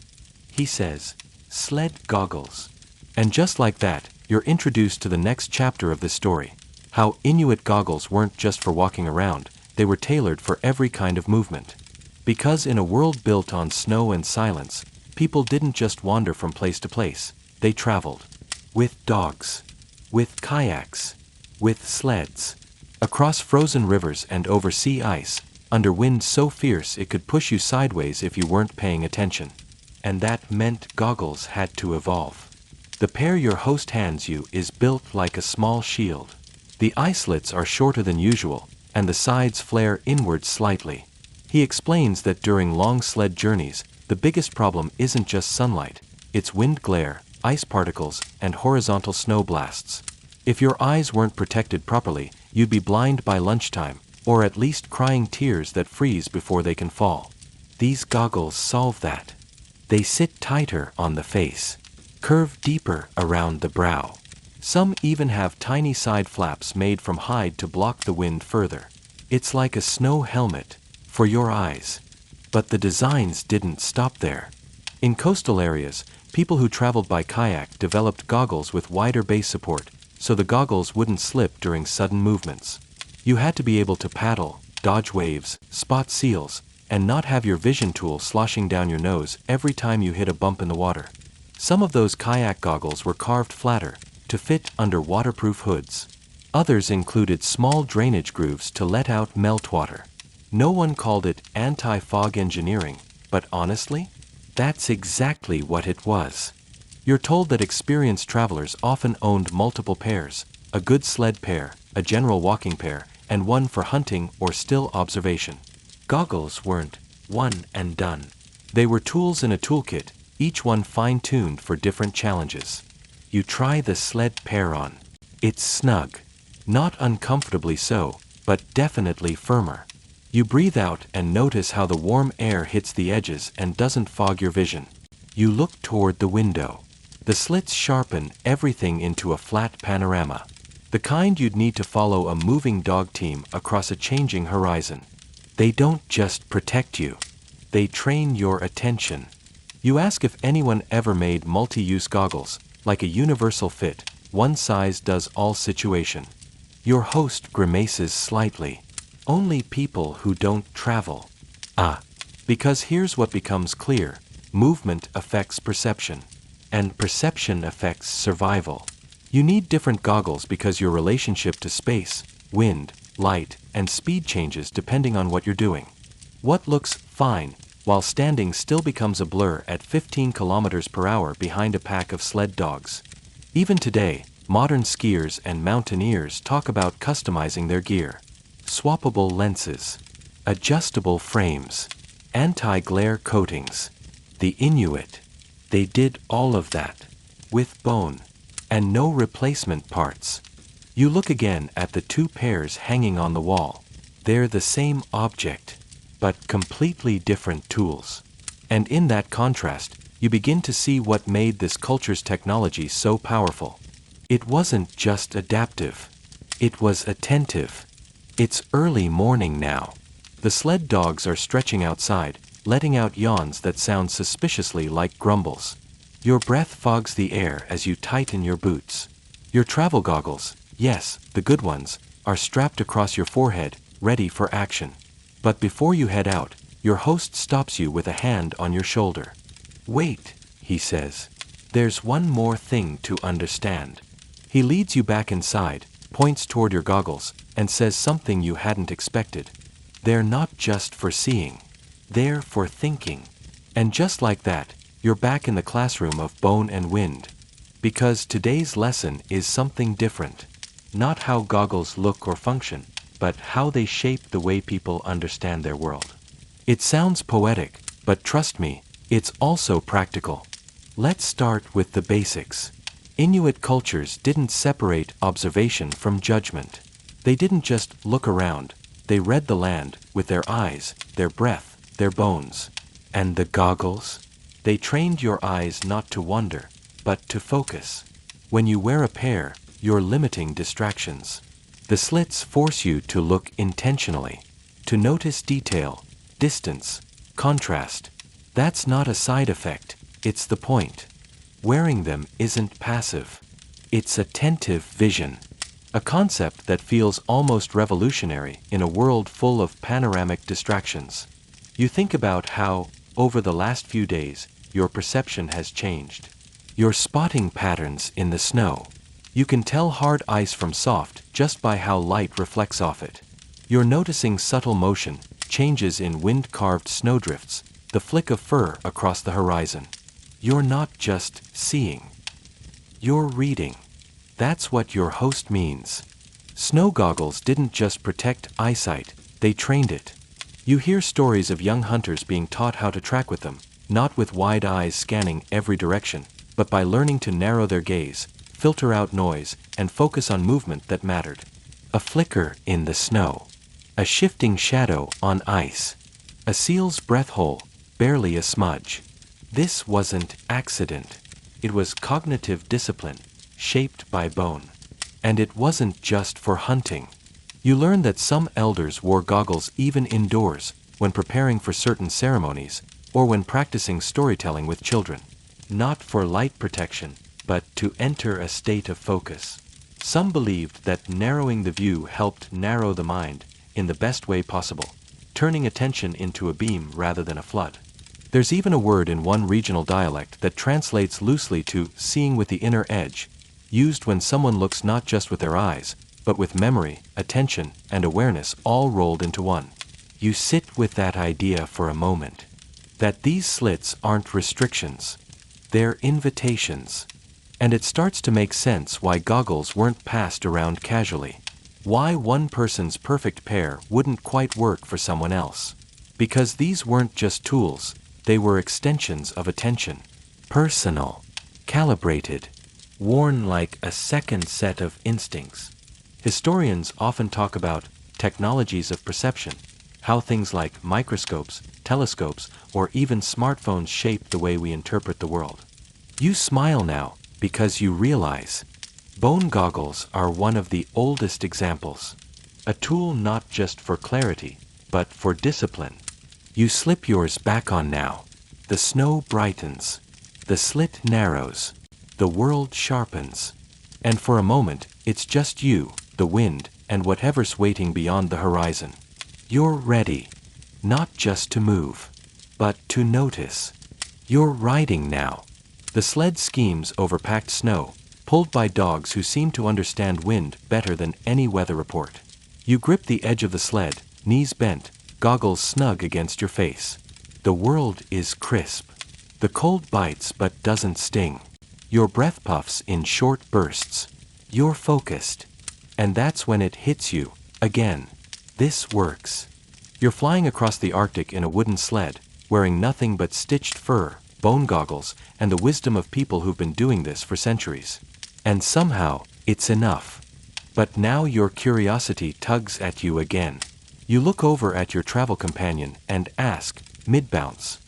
He says, sled goggles. And just like that, you're introduced to the next chapter of this story. How Inuit goggles weren't just for walking around, they were tailored for every kind of movement. Because in a world built on snow and silence, people didn't just wander from place to place, they traveled. With dogs. With kayaks. With sleds. Across frozen rivers and over sea ice, under wind so fierce it could push you sideways if you weren't paying attention. And that meant goggles had to evolve. The pair your host hands you is built like a small shield. The eye slits are shorter than usual, and the sides flare inward slightly. He explains that during long sled journeys, the biggest problem isn't just sunlight, it's wind glare, ice particles, and horizontal snow blasts. If your eyes weren't protected properly, you'd be blind by lunchtime, or at least crying tears that freeze before they can fall. These goggles solve that. They sit tighter on the face, curve deeper around the brow. Some even have tiny side flaps made from hide to block the wind further. It's like a snow helmet for your eyes. But the designs didn't stop there. In coastal areas, people who traveled by kayak developed goggles with wider base support, so the goggles wouldn't slip during sudden movements. You had to be able to paddle, dodge waves, spot seals, and not have your vision tool sloshing down your nose every time you hit a bump in the water. Some of those kayak goggles were carved flatter, to fit under waterproof hoods. Others included small drainage grooves to let out meltwater. No one called it anti-fog engineering, but honestly, that's exactly what it was. You're told that experienced travelers often owned multiple pairs, a good sled pair, a general walking pair, and one for hunting or still observation. Goggles weren't one and done. They were tools in a toolkit, each one fine-tuned for different challenges. You try the sled pair on. It's snug. Not uncomfortably so, but definitely firmer. You breathe out and notice how the warm air hits the edges and doesn't fog your vision. You look toward the window. The slits sharpen everything into a flat panorama. The kind you'd need to follow a moving dog team across a changing horizon. They don't just protect you. They train your attention. You ask if anyone ever made multi-use goggles, like a universal fit, one size does all situation. Your host grimaces slightly. Only people who don't travel. Because here's what becomes clear. Movement affects perception. And perception affects survival. You need different goggles because your relationship to space, wind, light, and speed changes depending on what you're doing. What looks fine while standing still becomes a blur at 15 kilometers per hour behind a pack of sled dogs. Even today, modern skiers and mountaineers talk about customizing their gear. Swappable lenses, adjustable frames, anti-glare coatings. The Inuit, they did all of that, with bone, and no replacement parts. You look again at the 2 pairs hanging on the wall. They're the same object, but completely different tools. And in that contrast, you begin to see what made this culture's technology so powerful. It wasn't just adaptive. It was attentive. It's early morning now. The sled dogs are stretching outside, letting out yawns that sound suspiciously like grumbles. Your breath fogs the air as you tighten your boots. Your travel goggles, yes, the good ones, are strapped across your forehead, ready for action. But before you head out, your host stops you with a hand on your shoulder. "Wait," he says. "There's one more thing to understand." He leads you back inside, points toward your goggles, and says something you hadn't expected. "They're not just for seeing. They're for thinking." And just like that, you're back in the classroom of bone and wind. Because today's lesson is something different. Not how goggles look or function, but how they shape the way people understand their world. It sounds poetic, but trust me, it's also practical. Let's start with the basics. Inuit cultures didn't separate observation from judgment. They didn't just look around, they read the land with their eyes, their breath, their bones. And the goggles? They trained your eyes not to wander, but to focus. When you wear a pair, you're limiting distractions. The slits force you to look intentionally, to notice detail, distance, contrast. That's not a side effect, it's the point. Wearing them isn't passive. It's attentive vision. A concept that feels almost revolutionary in a world full of panoramic distractions. You think about how, over the last few days, your perception has changed. You're spotting patterns in the snow. You can tell hard ice from soft just by how light reflects off it. You're noticing subtle motion, changes in wind-carved snowdrifts, the flick of fur across the horizon. You're not just seeing. You're reading. That's what your host means. Snow goggles didn't just protect eyesight, they trained it. You hear stories of young hunters being taught how to track with them, not with wide eyes scanning every direction, but by learning to narrow their gaze, filter out noise, and focus on movement that mattered. A flicker in the snow. A shifting shadow on ice. A seal's breath hole, barely a smudge. This wasn't accident. It was cognitive discipline, shaped by bone. And it wasn't just for hunting. You learn that some elders wore goggles even indoors, when preparing for certain ceremonies, or when practicing storytelling with children. Not for light protection, but to enter a state of focus. Some believed that narrowing the view helped narrow the mind, in the best way possible, turning attention into a beam rather than a flood. There's even a word in one regional dialect that translates loosely to seeing with the inner edge, used when someone looks not just with their eyes, but with memory, attention, and awareness all rolled into one. You sit with that idea for a moment. That these slits aren't restrictions. They're invitations. And it starts to make sense why goggles weren't passed around casually. Why one person's perfect pair wouldn't quite work for someone else. Because these weren't just tools, they were extensions of attention. Personal. Calibrated. Worn like a second set of instincts. Historians often talk about technologies of perception, how things like microscopes, telescopes, or even smartphones shape the way we interpret the world. You smile now because you realize bone goggles are one of the oldest examples. A tool not just for clarity, but for discipline. You slip yours back on now. The snow brightens. The slit narrows. The world sharpens. And for a moment, it's just you, the wind, and whatever's waiting beyond the horizon. You're ready. Not just to move, but to notice. You're riding now. The sled schemes over packed snow, pulled by dogs who seem to understand wind better than any weather report. You grip the edge of the sled, knees bent, goggles snug against your face. The world is crisp. The cold bites but doesn't sting. Your breath puffs in short bursts. You're focused. And that's when it hits you, again. This works. You're flying across the Arctic in a wooden sled, wearing nothing but stitched fur, bone goggles, and the wisdom of people who've been doing this for centuries. And somehow, it's enough. But now your curiosity tugs at you again. You look over at your travel companion and ask, mid-bounce,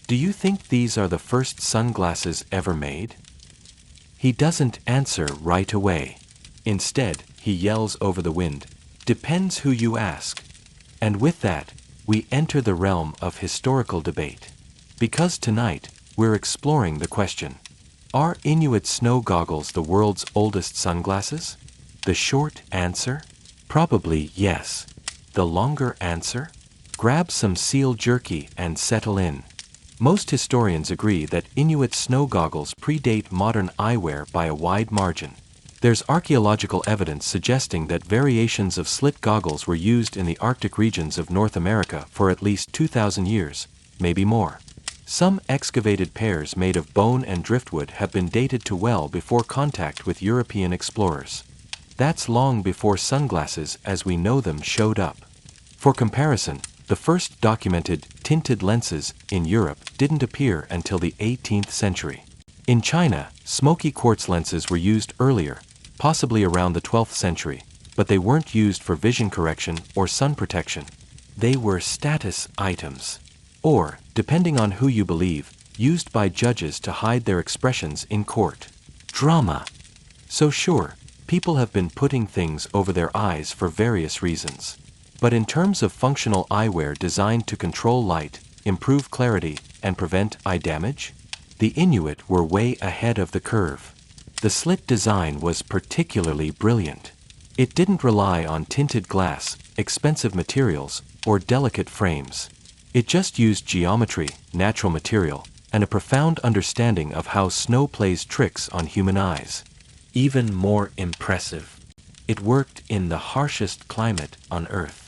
"Do you think these are the first sunglasses ever made?" He doesn't answer right away. Instead, he yells over the wind, "Depends who you ask." And with that, we enter the realm of historical debate. Because tonight, we're exploring the question: are Inuit snow goggles the world's oldest sunglasses? The short answer? Probably yes. The longer answer? Grab some seal jerky and settle in. Most historians agree that Inuit snow goggles predate modern eyewear by a wide margin. There's archaeological evidence suggesting that variations of slit goggles were used in the Arctic regions of North America for at least 2,000 years, maybe more. Some excavated pairs made of bone and driftwood have been dated to well before contact with European explorers. That's long before sunglasses as we know them showed up. For comparison, the first documented tinted lenses in Europe didn't appear until the 18th century. In China, smoky quartz lenses were used earlier, possibly around the 12th century, but they weren't used for vision correction or sun protection. They were status items. Or, depending on who you believe, used by judges to hide their expressions in court. Drama. So sure, people have been putting things over their eyes for various reasons. But in terms of functional eyewear designed to control light, improve clarity, and prevent eye damage, the Inuit were way ahead of the curve. The slit design was particularly brilliant. It didn't rely on tinted glass, expensive materials, or delicate frames. It just used geometry, natural material, and a profound understanding of how snow plays tricks on human eyes. Even more impressive, it worked in the harshest climate on Earth.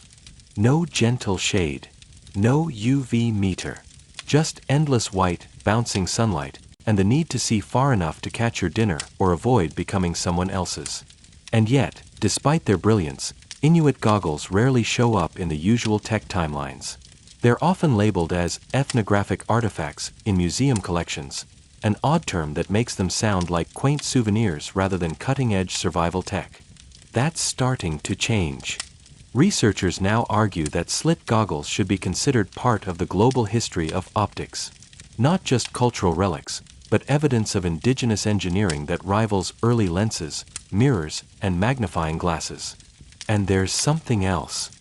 No gentle shade, no UV meter, just endless white, bouncing sunlight, and the need to see far enough to catch your dinner or avoid becoming someone else's. And yet, despite their brilliance, Inuit goggles rarely show up in the usual tech timelines. They're often labeled as ethnographic artifacts in museum collections, an odd term that makes them sound like quaint souvenirs rather than cutting-edge survival tech. That's starting to change. Researchers now argue that slit goggles should be considered part of the global history of optics. Not just cultural relics, but evidence of indigenous engineering that rivals early lenses, mirrors, and magnifying glasses. And there's something else.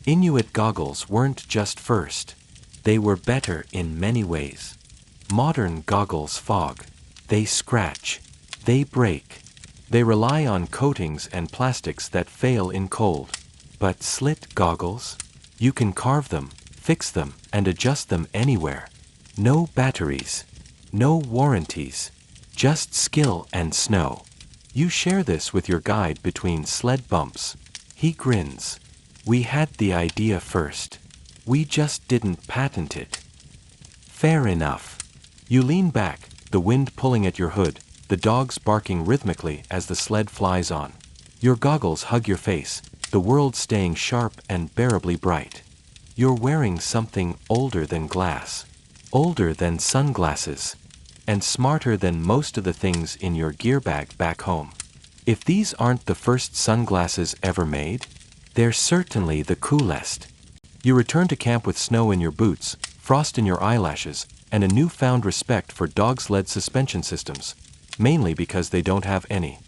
Inuit goggles weren't just first. They were better in many ways. Modern goggles fog. They scratch. They break. They rely on coatings and plastics that fail in cold. But slit goggles? You can carve them, fix them, and adjust them anywhere. No batteries. No warranties. Just skill and snow. You share this with your guide between sled bumps. He grins. We had the idea first. We just didn't patent it. Fair enough. You lean back, the wind pulling at your hood, the dogs barking rhythmically as the sled flies on. Your goggles hug your face, the world staying sharp and bearably bright. You're wearing something older than glass, older than sunglasses, and smarter than most of the things in your gear bag back home. If these aren't the first sunglasses ever made, they're certainly the coolest. You return to camp with snow in your boots, frost in your eyelashes, and a newfound respect for Dogsled suspension systems, mainly because they don't have any.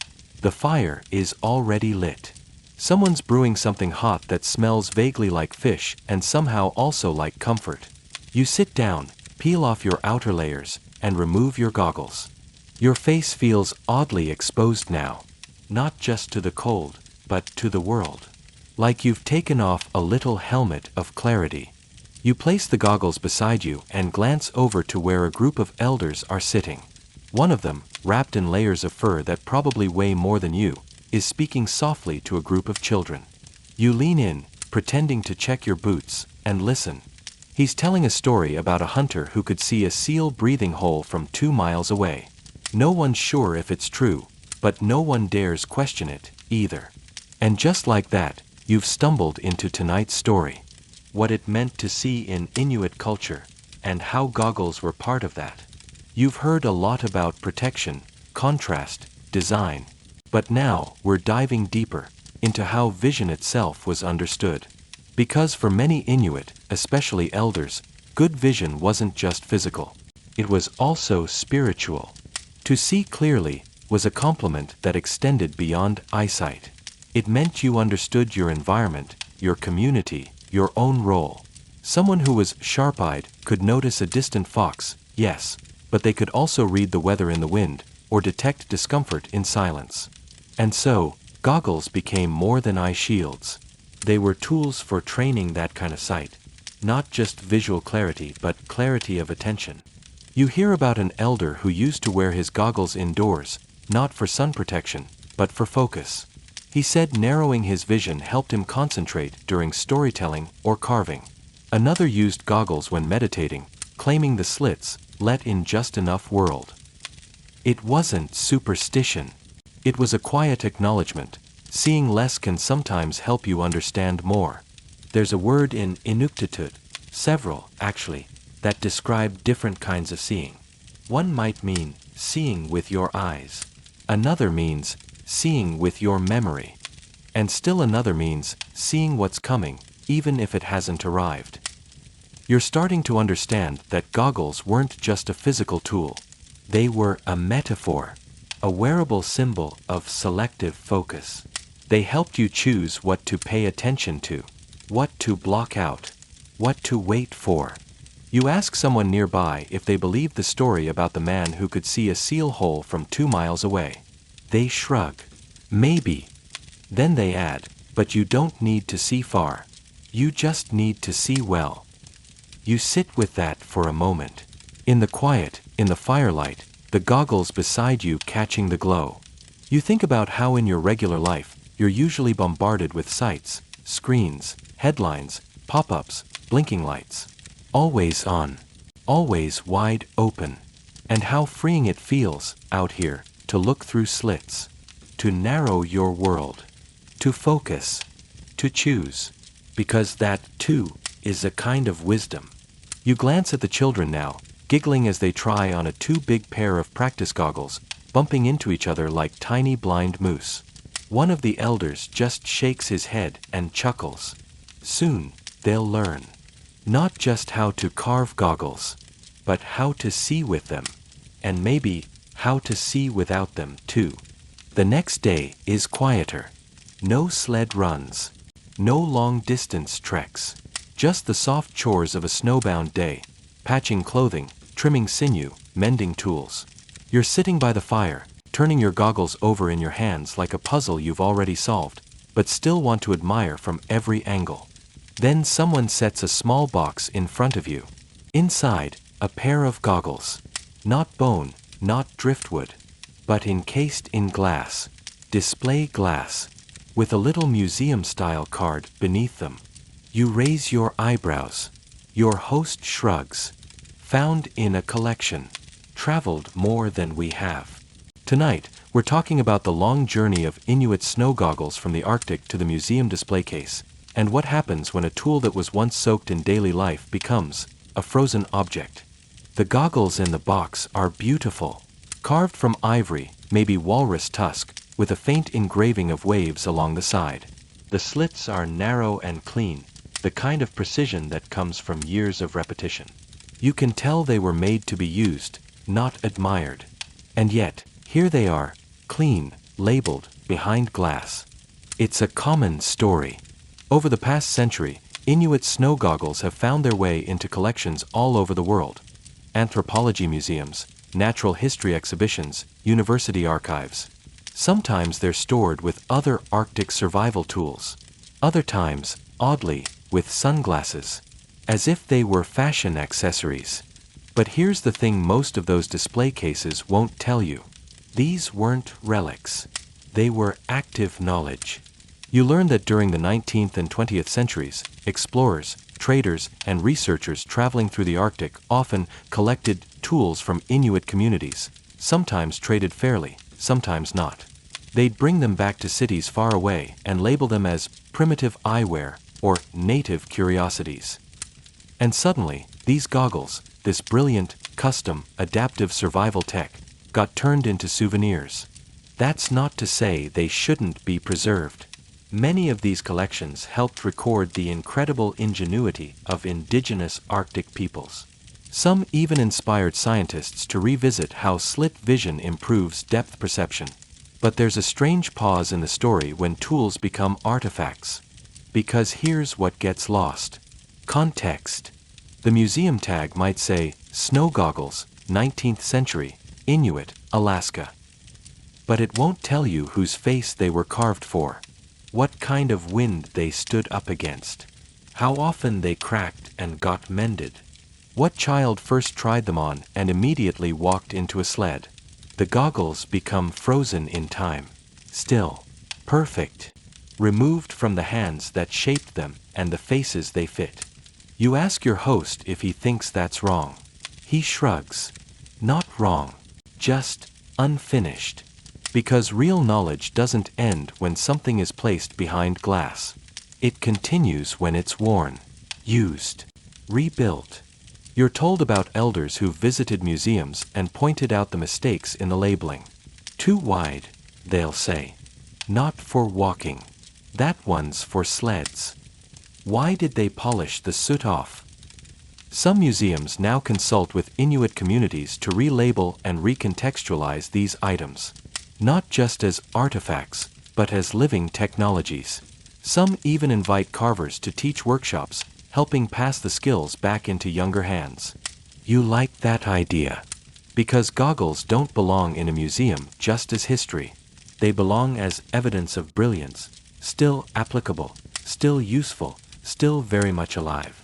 The fire is already lit. Someone's brewing something hot that smells vaguely like fish and somehow also like comfort. You sit down, peel off your outer layers, and remove your goggles. Your face feels oddly exposed now, not just to the cold, but to the world. Like you've taken off a little helmet of clarity. You place the goggles beside you and glance over to where a group of elders are sitting. One of them, wrapped in layers of fur that probably weigh more than you, is speaking softly to a group of children. You lean in, pretending to check your boots, and listen. He's telling a story about a hunter who could see a seal breathing hole from 2 miles away. No one's sure if it's true, but no one dares question it, either. And just like that, you've stumbled into tonight's story. What it meant to see in Inuit culture, and how goggles were part of that. You've heard a lot about protection, contrast, design. But now, we're diving deeper into how vision itself was understood. Because for many Inuit, especially elders, good vision wasn't just physical. It was also spiritual. To see clearly was a compliment that extended beyond eyesight. It meant you understood your environment, your community, your own role. Someone who was sharp-eyed could notice a distant fox, yes, but they could also read the weather in the wind, or detect discomfort in silence. And so, goggles became more than eye shields. They were tools for training that kind of sight. Not just visual clarity, but clarity of attention. You hear about an elder who used to wear his goggles indoors, not for sun protection, but for focus. He said narrowing his vision helped him concentrate during storytelling or carving. Another used goggles when meditating, claiming the slits let in just enough world. It wasn't superstition. It was a quiet acknowledgement. Seeing less can sometimes help you understand more. There's a word in Inuit, several, actually, that describe different kinds of seeing. One might mean seeing with your eyes. Another means seeing with your memory. And still another means seeing what's coming, even if it hasn't arrived. You're starting to understand that goggles weren't just a physical tool. They were a metaphor, a wearable symbol of selective focus. They helped you choose what to pay attention to, what to block out, what to wait for. You ask someone nearby if they believe the story about the man who could see a seal hole from 2 miles away. They shrug. Maybe. Then they add, but you don't need to see far. You just need to see well. You sit with that for a moment. In the quiet, in the firelight, the goggles beside you catching the glow. You think about how in your regular life, you're usually bombarded with sights, screens, headlines, pop-ups, blinking lights. Always on. Always wide open. And how freeing it feels, out here, to look through slits. To narrow your world. To focus. To choose. Because that, too, is a kind of wisdom. You glance at the children now, giggling as they try on a too big pair of practice goggles, bumping into each other like tiny blind moose. One of the elders just shakes his head and chuckles. Soon, they'll learn. Not just how to carve goggles, but how to see with them. And maybe, how to see without them, too. The next day is quieter. No sled runs. No long-distance treks. Just the soft chores of a snowbound day. Patching clothing, trimming sinew, mending tools. You're sitting by the fire, turning your goggles over in your hands like a puzzle you've already solved, but still want to admire from every angle. Then someone sets a small box in front of you. Inside, a pair of goggles. Not bone, not driftwood, but encased in glass. Display glass. With a little museum-style card beneath them. You raise your eyebrows. Your host shrugs. Found in a collection. Traveled more than we have. Tonight, we're talking about the long journey of Inuit snow goggles from the Arctic to the museum display case, and what happens when a tool that was once soaked in daily life becomes a frozen object. The goggles in the box are beautiful. Carved from ivory, maybe walrus tusk, with a faint engraving of waves along the side. The slits are narrow and clean, the kind of precision that comes from years of repetition. You can tell they were made to be used, not admired. And yet, here they are, clean, labeled, behind glass. It's a common story. Over the past century, Inuit snow goggles have found their way into collections all over the world. Anthropology museums, natural history exhibitions, university archives. Sometimes they're stored with other Arctic survival tools. Other times, oddly, with sunglasses. As if they were fashion accessories. But here's the thing most of those display cases won't tell you. These weren't relics. They were active knowledge. You learn that during the 19th and 20th centuries, explorers, traders, and researchers traveling through the Arctic often collected tools from Inuit communities, sometimes traded fairly, sometimes not. They'd bring them back to cities far away and label them as primitive eyewear or native curiosities. And suddenly, these goggles, this brilliant, custom, adaptive survival tech, got turned into souvenirs. That's not to say they shouldn't be preserved. Many of these collections helped record the incredible ingenuity of indigenous Arctic peoples. Some even inspired scientists to revisit how slit vision improves depth perception. But there's a strange pause in the story when tools become artifacts. Because here's what gets lost. Context. The museum tag might say, snow goggles, 19th century, Inuit, Alaska. But it won't tell you whose face they were carved for, what kind of wind they stood up against, how often they cracked and got mended, what child first tried them on and immediately walked into a sled. The goggles become frozen in time, still, perfect, removed from the hands that shaped them and the faces they fit. You ask your host if he thinks that's wrong. He shrugs. Not wrong, just unfinished. Because real knowledge doesn't end when something is placed behind glass. It continues when it's worn, used, rebuilt. You're told about elders who visited museums and pointed out the mistakes in the labeling. Too wide, they'll say. Not for walking. That one's for sleds. Why did they polish the soot off? Some museums now consult with Inuit communities to relabel and recontextualize these items. Not just as artifacts, but as living technologies. Some even invite carvers to teach workshops, helping pass the skills back into younger hands. You like that idea? Because goggles don't belong in a museum just as history. They belong as evidence of brilliance, still applicable, still useful, still very much alive.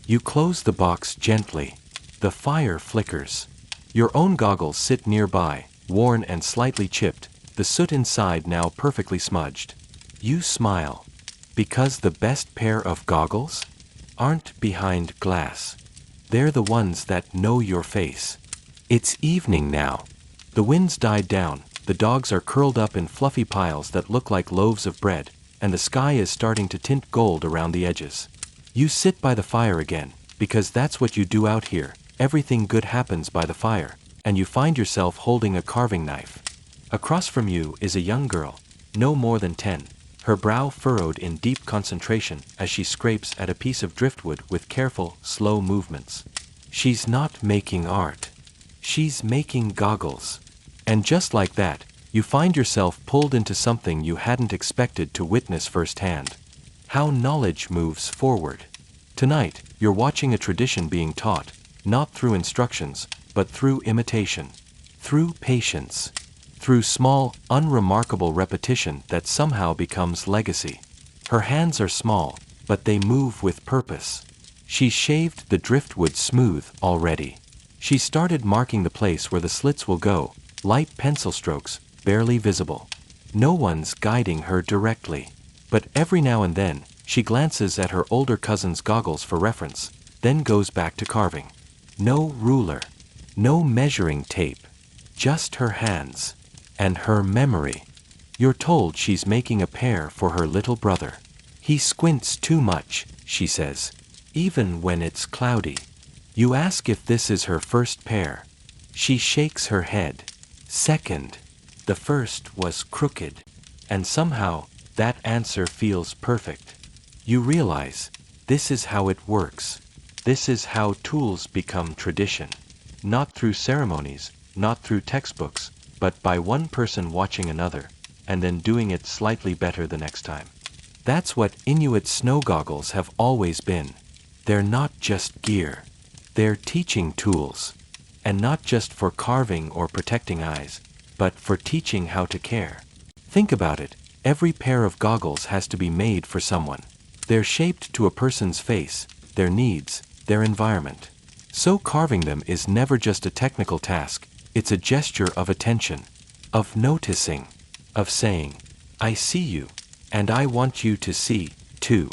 You close the box gently. The fire flickers. Your own goggles sit nearby, worn and slightly chipped, the soot inside now perfectly smudged. You smile. Because the best pair of goggles aren't behind glass. They're the ones that know your face. It's evening now. The wind's died down, the dogs are curled up in fluffy piles that look like loaves of bread, and the sky is starting to tint gold around the edges. You sit by the fire again, because that's what you do out here. Everything good happens by the fire, and you find yourself holding a carving knife. Across from you is a young girl, no more than 10, her brow furrowed in deep concentration as she scrapes at a piece of driftwood with careful, slow movements. She's not making art. She's making goggles. And just like that, you find yourself pulled into something you hadn't expected to witness firsthand. How knowledge moves forward. Tonight, you're watching a tradition being taught, not through instructions, but through imitation, through patience, through small, unremarkable repetition that somehow becomes legacy. Her hands are small, but they move with purpose. She's shaved the driftwood smooth already. She started marking the place where the slits will go, light pencil strokes, barely visible. No one's guiding her directly. But every now and then, she glances at her older cousin's goggles for reference, then goes back to carving. No ruler, no measuring tape, just her hands, and her memory. You're told she's making a pair for her little brother. He squints too much, she says, even when it's cloudy. You ask if this is her first pair. She shakes her head. Second. The first was crooked. And somehow, that answer feels perfect. You realize, this is how it works. This is how tools become tradition. Not through ceremonies, not through textbooks, but by one person watching another, and then doing it slightly better the next time. That's what Inuit snow goggles have always been. They're not just gear. They're teaching tools. And not just for carving or protecting eyes, but for teaching how to care. Think about it. Every pair of goggles has to be made for someone. They're shaped to a person's face, their needs, their environment. So carving them is never just a technical task, it's a gesture of attention, of noticing, of saying, I see you, and I want you to see, too.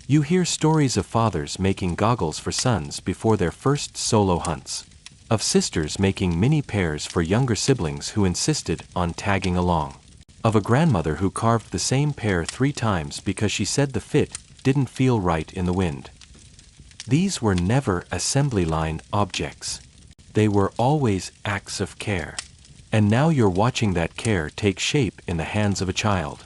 You hear stories of fathers making goggles for sons before their first solo hunts, of sisters making mini pairs for younger siblings who insisted on tagging along, of a grandmother who carved the same pair 3 times because she said the fit didn't feel right in the wind. These were never assembly line objects. They were always acts of care. And now you're watching that care take shape in the hands of a child.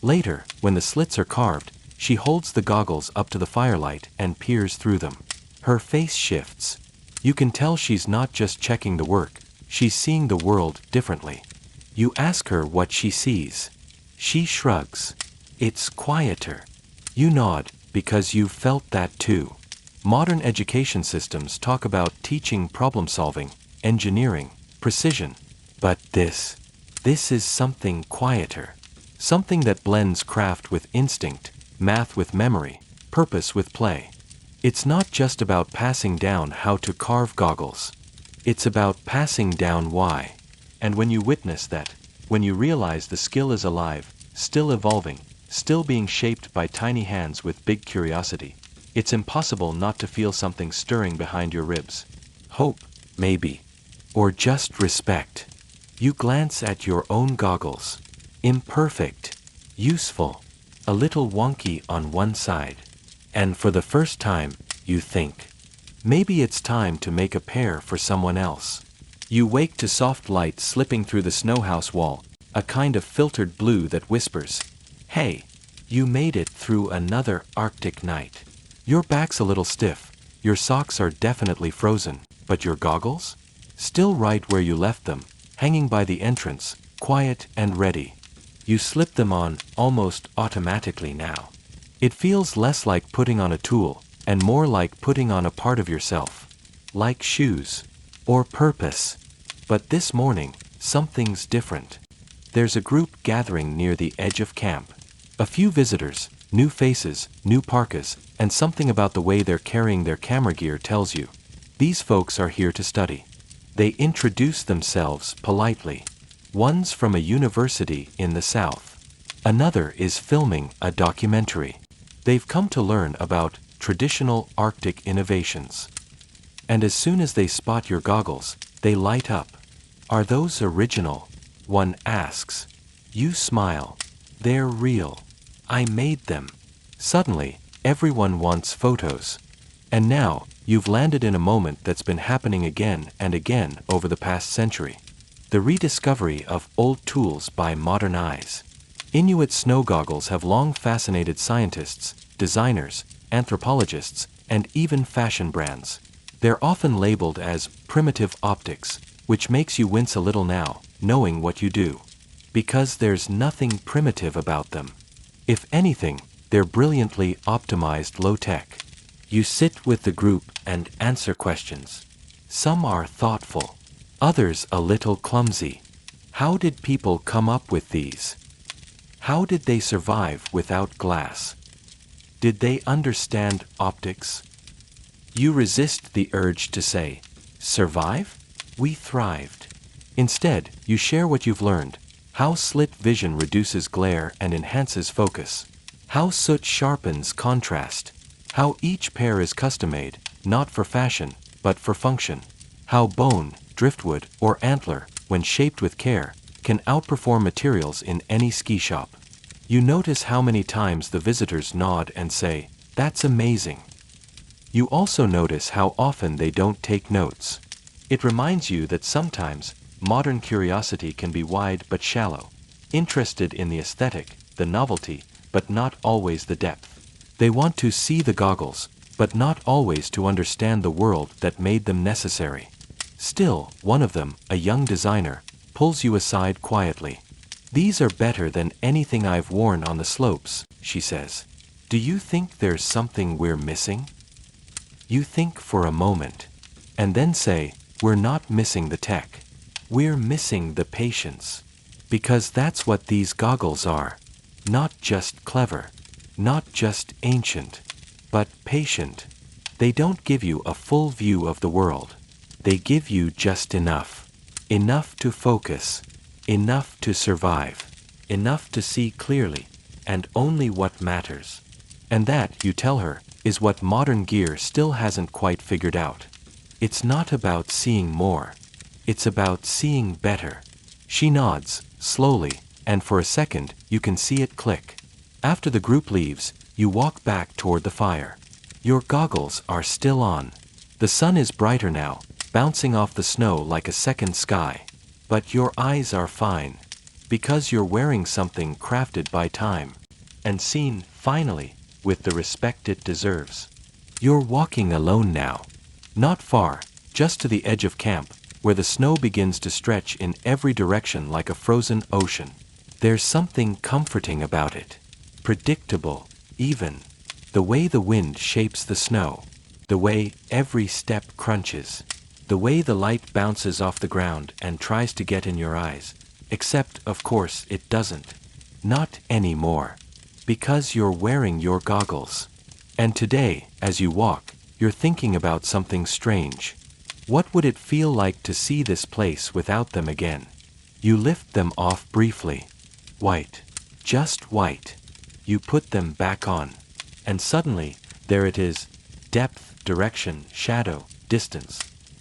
Later, when the slits are carved, she holds the goggles up to the firelight and peers through them. Her face shifts. You can tell she's not just checking the work, she's seeing the world differently. You ask her what she sees. She shrugs. It's quieter. You nod, because you've felt that too. Modern education systems talk about teaching problem-solving, engineering, precision. But this is something quieter. Something that blends craft with instinct, math with memory, purpose with play. It's not just about passing down how to carve goggles. It's about passing down why. And when you witness that, when you realize the skill is alive, still evolving, still being shaped by tiny hands with big curiosity, it's impossible not to feel something stirring behind your ribs. Hope, maybe. Or just respect. You glance at your own goggles. Imperfect. Useful. A little wonky on one side. And for the first time, you think, maybe it's time to make a pair for someone else. You wake to soft light slipping through the snowhouse wall, a kind of filtered blue that whispers, "Hey, you made it through another Arctic night." Your back's a little stiff, your socks are definitely frozen, but your goggles? Still right where you left them, hanging by the entrance, quiet and ready. You slip them on almost automatically now. It feels less like putting on a tool, and more like putting on a part of yourself. Like shoes. Or purpose. But this morning, something's different. There's a group gathering near the edge of camp. A few visitors, new faces, new parkas, and something about the way they're carrying their camera gear tells you, these folks are here to study. They introduce themselves politely. One's from a university in the south. Another is filming a documentary. They've come to learn about traditional Arctic innovations. And as soon as they spot your goggles, they light up. Are those original? One asks. You smile. They're real. I made them. Suddenly, everyone wants photos. And now, you've landed in a moment that's been happening again and again over the past century. The rediscovery of old tools by modern eyes. Inuit snow goggles have long fascinated scientists, designers, anthropologists, and even fashion brands. They're often labeled as primitive optics, which makes you wince a little now, knowing what you do. Because there's nothing primitive about them. If anything, they're brilliantly optimized low-tech. You sit with the group and answer questions. Some are thoughtful, others a little clumsy. How did people come up with these? How did they survive without glass? Did they understand optics? You resist the urge to say, survive? We thrived. Instead, you share what you've learned, how slit vision reduces glare and enhances focus, how soot sharpens contrast, how each pair is custom-made, not for fashion, but for function, how bone, driftwood, or antler, when shaped with care, can outperform materials in any ski shop. You notice how many times the visitors nod and say, "That's amazing." You also notice how often they don't take notes. It reminds you that sometimes, modern curiosity can be wide but shallow, interested in the aesthetic, the novelty, but not always the depth. They want to see the goggles, but not always to understand the world that made them necessary. Still, one of them, a young designer, pulls you aside quietly. "These are better than anything I've worn on the slopes," she says. "Do you think there's something we're missing?" You think for a moment, and then say, "We're not missing the tech. We're missing the patience." Because that's what these goggles are. Not just clever, not just ancient, but patient. They don't give you a full view of the world. They give you just enough. Enough to focus. Enough to survive. Enough to see clearly, and only what matters. And that, you tell her, is what modern gear still hasn't quite figured out. It's not about seeing more. It's about seeing better. She nods, slowly, and for a second, you can see it click. After the group leaves, you walk back toward the fire. Your goggles are still on. The sun is brighter now, bouncing off the snow like a second sky. But your eyes are fine. Because you're wearing something crafted by time. And seen, finally, with the respect it deserves. You're walking alone now. Not far, just to the edge of camp, where the snow begins to stretch in every direction like a frozen ocean. There's something comforting about it. Predictable, even. The way the wind shapes the snow. The way every step crunches. The way the light bounces off the ground and tries to get in your eyes. Except, of course, it doesn't. Not anymore. Because you're wearing your goggles. And today, as you walk, you're thinking about something strange. What would it feel like to see this place without them again? You lift them off briefly. White. Just white. You put them back on. And suddenly, there it is. Depth, direction, shadow, distance.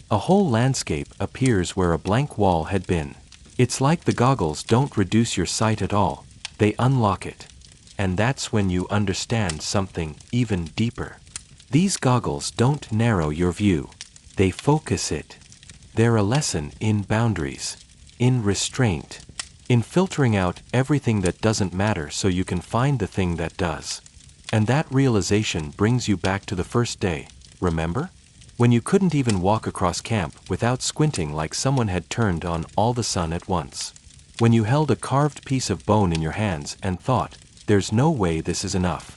A whole landscape appears where a blank wall had been. It's like the goggles don't reduce your sight at all, they unlock it. And that's when you understand something even deeper. These goggles don't narrow your view, they focus it. They're a lesson in boundaries, in restraint, in filtering out everything that doesn't matter so you can find the thing that does. And that realization brings you back to the first day, remember? When you couldn't even walk across camp without squinting like someone had turned on all the sun at once. When you held a carved piece of bone in your hands and thought, there's no way this is enough.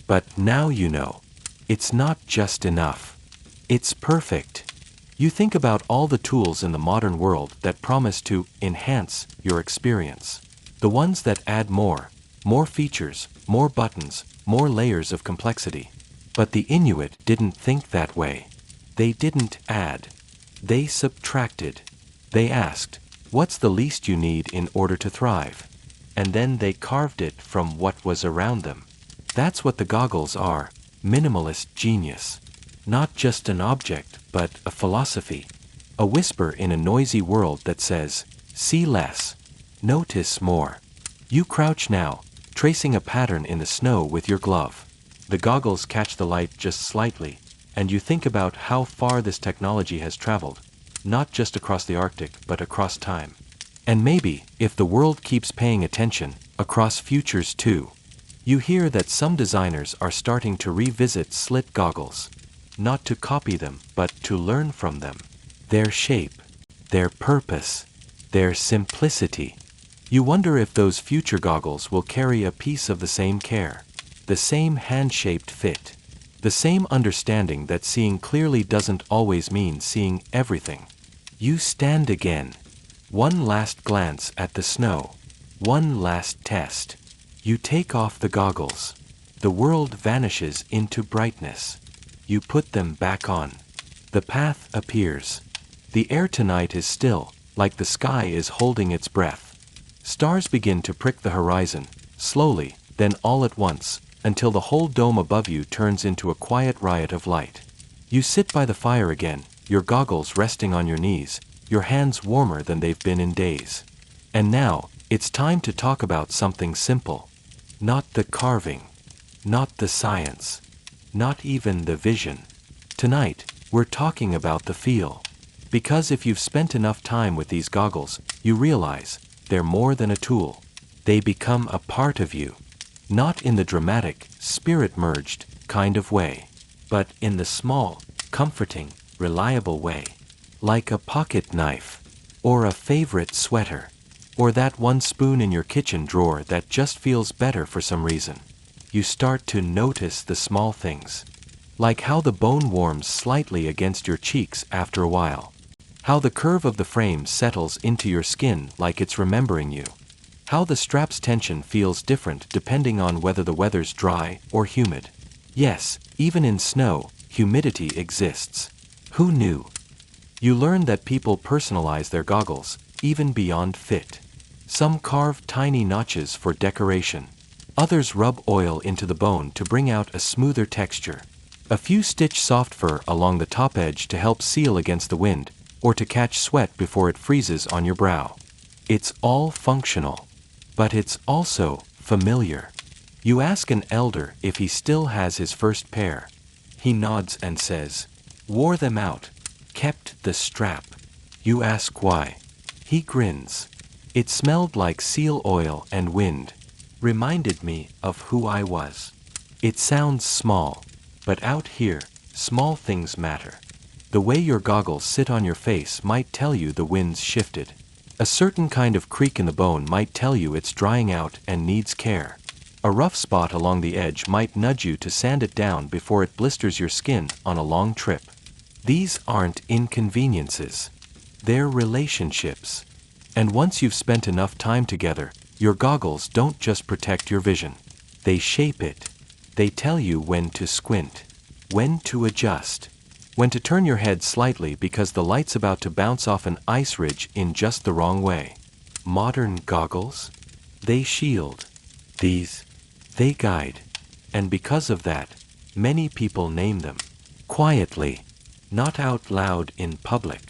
But now you know. It's not just enough. It's perfect. You think about all the tools in the modern world that promise to enhance your experience. The ones that add more features, more buttons, more layers of complexity. But the Inuit didn't think that way. They didn't add. They subtracted. They asked, what's the least you need in order to thrive? And then they carved it from what was around them. That's what the goggles are, minimalist genius. Not just an object, but a philosophy. A whisper in a noisy world that says, see less, notice more. You crouch now, tracing a pattern in the snow with your glove. The goggles catch the light just slightly, and you think about how far this technology has traveled, not just across the Arctic, but across time. And maybe, if the world keeps paying attention, across futures too. You hear that some designers are starting to revisit slit goggles. Not to copy them, but to learn from them. Their shape, their purpose, their simplicity. You wonder if those future goggles will carry a piece of the same care, the same hand-shaped fit, the same understanding that seeing clearly doesn't always mean seeing everything. You stand again. One last glance at the snow. One last test. You take off the goggles. The world vanishes into brightness. You put them back on. The path appears. The air tonight is still, like the sky is holding its breath. Stars begin to prick the horizon, slowly, then all at once, until the whole dome above you turns into a quiet riot of light. You sit by the fire again, your goggles resting on your knees, your hands warmer than they've been in days. And now, it's time to talk about something simple. Not the carving. Not the science. Not even the vision. Tonight, we're talking about the feel. Because if you've spent enough time with these goggles, you realize they're more than a tool. They become a part of you. Not in the dramatic, spirit-merged kind of way, but in the small, comforting, reliable way. Like a pocket knife, or a favorite sweater, or that one spoon in your kitchen drawer that just feels better for some reason. You start to notice the small things. Like how the bone warms slightly against your cheeks after a while. How the curve of the frame settles into your skin like it's remembering you. How the strap's tension feels different depending on whether the weather's dry or humid. Yes, even in snow, humidity exists. Who knew? You learn that people personalize their goggles, even beyond fit. Some carve tiny notches for decoration. Others rub oil into the bone to bring out a smoother texture. A few stitch soft fur along the top edge to help seal against the wind, or to catch sweat before it freezes on your brow. It's all functional. But it's also familiar. You ask an elder if he still has his first pair. He nods and says, wore them out, kept the strap. You ask why. He grins. It smelled like seal oil and wind. Reminded me of who I was. It sounds small, but out here, small things matter. The way your goggles sit on your face might tell you the wind's shifted. A certain kind of creak in the bone might tell you it's drying out and needs care. A rough spot along the edge might nudge you to sand it down before it blisters your skin on a long trip. These aren't inconveniences. They're relationships. And once you've spent enough time together, your goggles don't just protect your vision. They shape it. They tell you when to squint, when to adjust, when to turn your head slightly because the light's about to bounce off an ice ridge in just the wrong way. Modern goggles? They shield. These, they guide. And because of that, many people name them. Quietly, not out loud in public,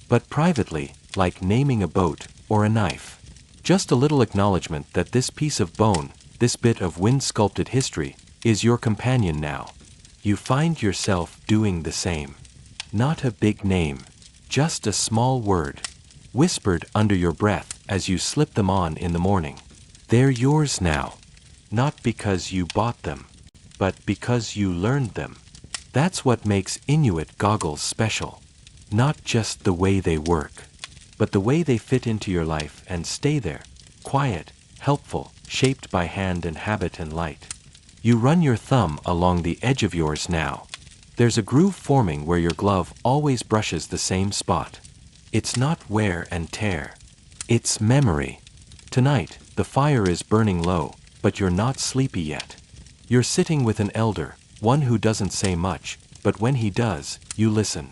but privately, like naming a boat or a knife. Just a little acknowledgement that this piece of bone, this bit of wind-sculpted history, is your companion now. You find yourself doing the same. Not a big name, just a small word, whispered under your breath as you slip them on in the morning. They're yours now, not because you bought them, but because you learned them. That's what makes Inuit goggles special. Not just the way they work, but the way they fit into your life and stay there, quiet, helpful, shaped by hand and habit and light. You run your thumb along the edge of yours now. There's a groove forming where your glove always brushes the same spot. It's not wear and tear. It's memory. Tonight, the fire is burning low, but you're not sleepy yet. You're sitting with an elder, one who doesn't say much, but when he does, you listen.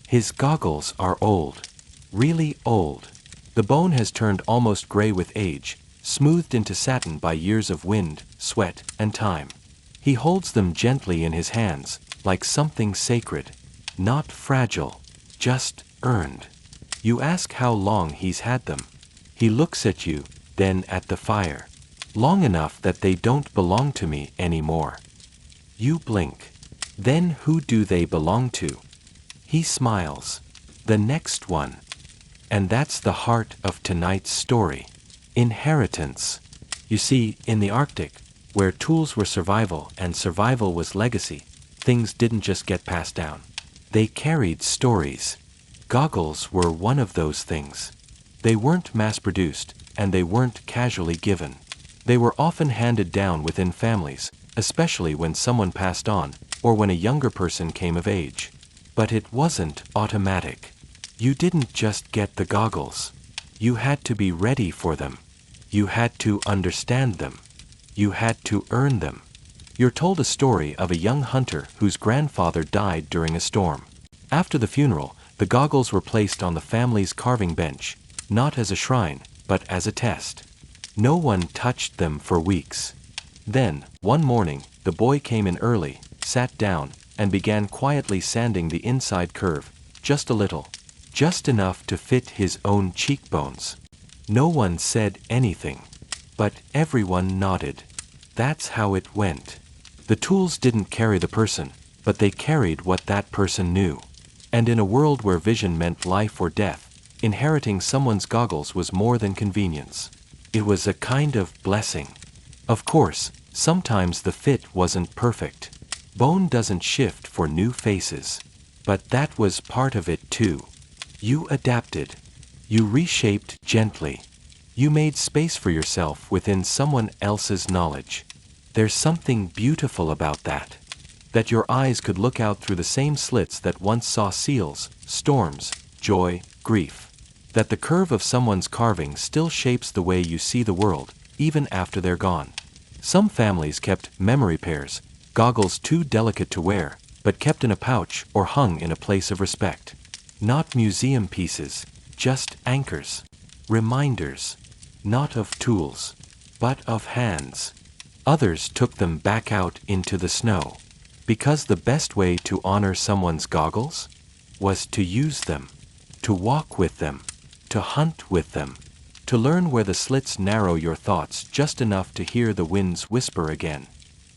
His goggles are old. Really old. The bone has turned almost gray with age, smoothed into satin by years of wind, sweat, and time. He holds them gently in his hands, like something sacred. Not fragile, just earned. You ask how long he's had them. He looks at you, then at the fire. Long enough that they don't belong to me anymore. You blink. Then who do they belong to? He smiles. The next one. And that's the heart of tonight's story. Inheritance. You see, in the Arctic, where tools were survival and survival was legacy, things didn't just get passed down. They carried stories. Goggles were one of those things. They weren't mass-produced, and they weren't casually given. They were often handed down within families, especially when someone passed on, or when a younger person came of age. But it wasn't automatic. You didn't just get the goggles. You had to be ready for them. You had to understand them. You had to earn them. You're told a story of a young hunter whose grandfather died during a storm. After the funeral, the goggles were placed on the family's carving bench, not as a shrine, but as a test. No one touched them for weeks. Then, one morning, the boy came in early, sat down, and began quietly sanding the inside curve, just a little, just enough to fit his own cheekbones. No one said anything, but everyone nodded. That's how it went. The tools didn't carry the person, but they carried what that person knew. And in a world where vision meant life or death, inheriting someone's goggles was more than convenience. It was a kind of blessing. Of course, sometimes the fit wasn't perfect. Bone doesn't shift for new faces. But that was part of it too. You adapted. You reshaped gently. You made space for yourself within someone else's knowledge. There's something beautiful about that. That your eyes could look out through the same slits that once saw seals, storms, joy, grief. That the curve of someone's carving still shapes the way you see the world, even after they're gone. Some families kept memory pairs, goggles too delicate to wear, but kept in a pouch or hung in a place of respect. Not museum pieces, just anchors. Reminders. Not of tools, but of hands. Others took them back out into the snow. Because the best way to honor someone's goggles was to use them, to walk with them, to hunt with them, to learn where the slits narrow your thoughts just enough to hear the winds whisper again.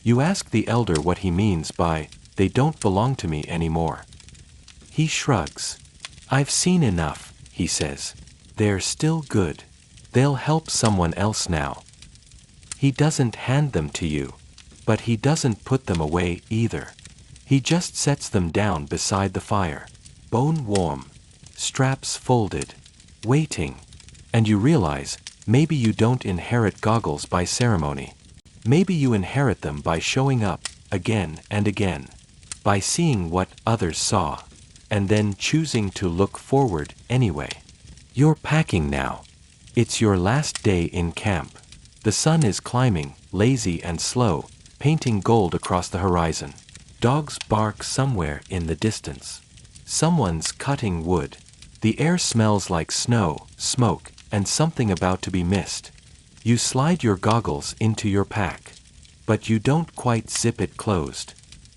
You ask the elder what he means by, "They don't belong to me anymore." He shrugs. "I've seen enough," he says. "They're still good. They'll help someone else now." He doesn't hand them to you, but he doesn't put them away either. He just sets them down beside the fire, bone warm, straps folded, waiting. And you realize, maybe you don't inherit goggles by ceremony. Maybe you inherit them by showing up, again and again. By seeing what others saw, and then choosing to look forward anyway. You're packing now. It's your last day in camp. The sun is climbing, lazy and slow, painting gold across the horizon. Dogs bark somewhere in the distance. Someone's cutting wood. The air smells like snow, smoke, and something about to be missed. You slide your goggles into your pack. But you don't quite zip it closed.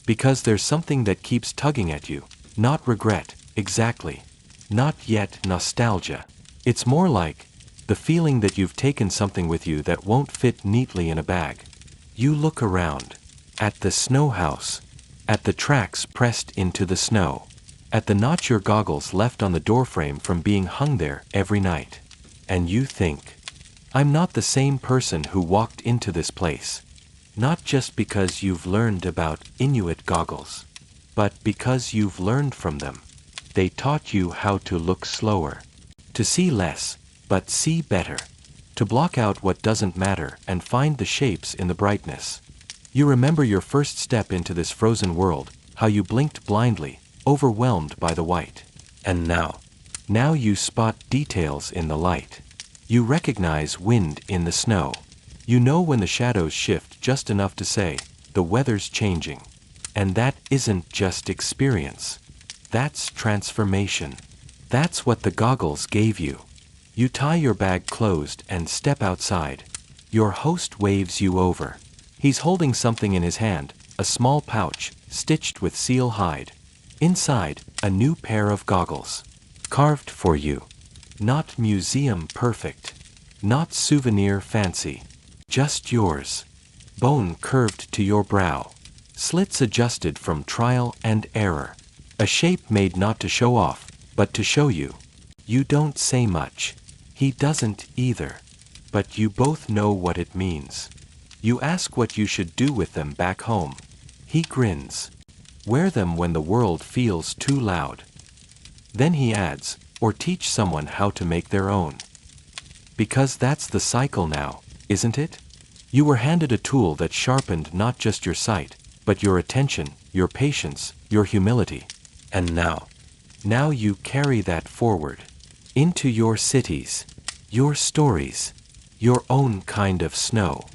Because there's something that keeps tugging at you. Not regret, exactly. Not yet nostalgia. It's more like the feeling that you've taken something with you that won't fit neatly in a bag. You look around. At the snow house. At the tracks pressed into the snow. At the notch your goggles left on the doorframe from being hung there every night. And you think, I'm not the same person who walked into this place. Not just because you've learned about Inuit goggles, but because you've learned from them. They taught you how to look slower, to see less, but see better, to block out what doesn't matter and find the shapes in the brightness. You remember your first step into this frozen world, how you blinked blindly, overwhelmed by the white. And now you spot details in the light. You recognize wind in the snow. You know when the shadows shift just enough to say, the weather's changing. And that isn't just experience. That's transformation. That's what the goggles gave you. You tie your bag closed and step outside. Your host waves you over. He's holding something in his hand, a small pouch, stitched with seal hide. Inside, a new pair of goggles. Carved for you. Not museum perfect. Not souvenir fancy. Just yours. Bone curved to your brow. Slits adjusted from trial and error. A shape made not to show off, but to show you. You don't say much. He doesn't either. But you both know what it means. You ask what you should do with them back home. He grins. Wear them when the world feels too loud. Then he adds, or teach someone how to make their own. Because that's the cycle now, isn't it? You were handed a tool that sharpened not just your sight, but your attention, your patience, your humility. And now you carry that forward. Into your cities. Your stories. Your own kind of snow.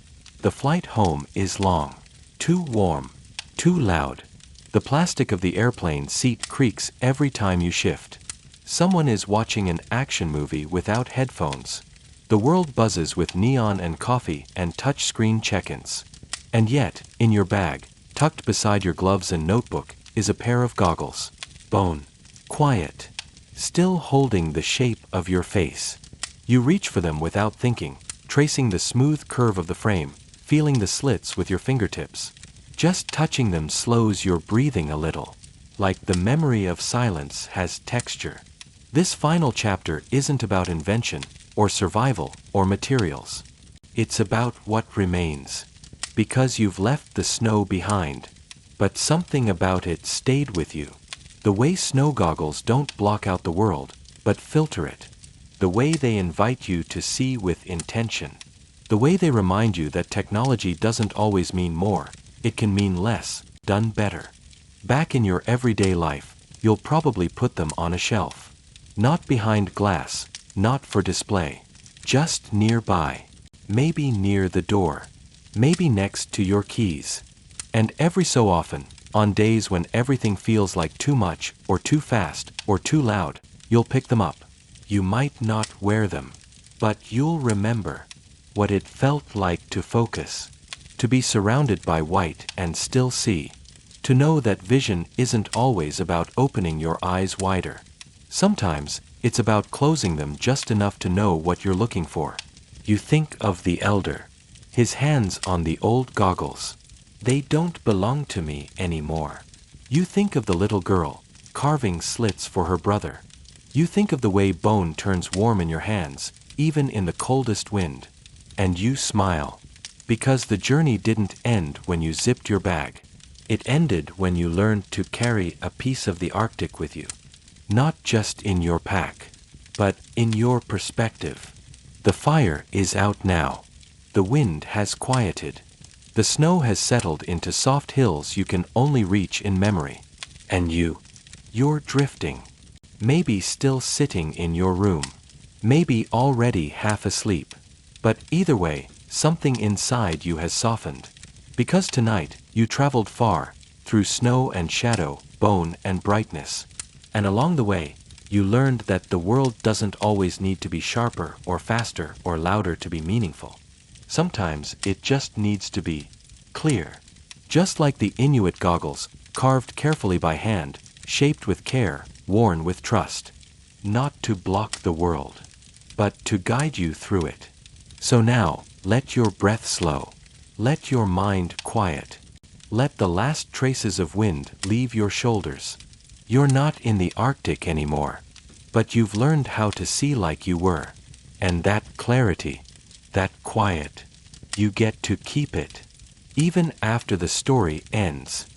The flight home is long. Too warm. Too loud. The plastic of the airplane seat creaks every time you shift. Someone is watching an action movie without headphones. The world buzzes with neon and coffee and touchscreen check-ins. And yet, in your bag, tucked beside your gloves and notebook, is a pair of goggles. Bone. Quiet. Still holding the shape of your face. You reach for them without thinking, tracing the smooth curve of the frame, feeling the slits with your fingertips. Just touching them slows your breathing a little. Like the memory of silence has texture. This final chapter isn't about invention, or survival, or materials. It's about what remains. Because you've left the snow behind. But something about it stayed with you. The way snow goggles don't block out the world, but filter it. The way they invite you to see with intention. The way they remind you that technology doesn't always mean more, it can mean less, done better. Back in your everyday life, you'll probably put them on a shelf. Not behind glass, not for display. Just nearby. Maybe near the door. Maybe next to your keys. And every so often, on days when everything feels like too much, or too fast, or too loud, you'll pick them up. You might not wear them, but you'll remember what it felt like to focus, to be surrounded by white and still see, to know that vision isn't always about opening your eyes wider. Sometimes, it's about closing them just enough to know what you're looking for. You think of the elder, his hands on the old goggles. They don't belong to me anymore. You think of the little girl, carving slits for her brother. You think of the way bone turns warm in your hands, even in the coldest wind. And you smile. Because the journey didn't end when you zipped your bag. It ended when you learned to carry a piece of the Arctic with you. Not just in your pack, but in your perspective. The fire is out now. The wind has quieted. The snow has settled into soft hills you can only reach in memory. And you're drifting. Maybe still sitting in your room. Maybe already half asleep. But either way, something inside you has softened. Because tonight, you traveled far, through snow and shadow, bone and brightness. And along the way, you learned that the world doesn't always need to be sharper or faster or louder to be meaningful. Sometimes it just needs to be clear. Just like the Inuit goggles, carved carefully by hand, shaped with care, worn with trust. Not to block the world, but to guide you through it. So now, let your breath slow. Let your mind quiet. Let the last traces of wind leave your shoulders. You're not in the Arctic anymore, but you've learned how to see like you were. And that clarity, that quiet, you get to keep it. Even after the story ends.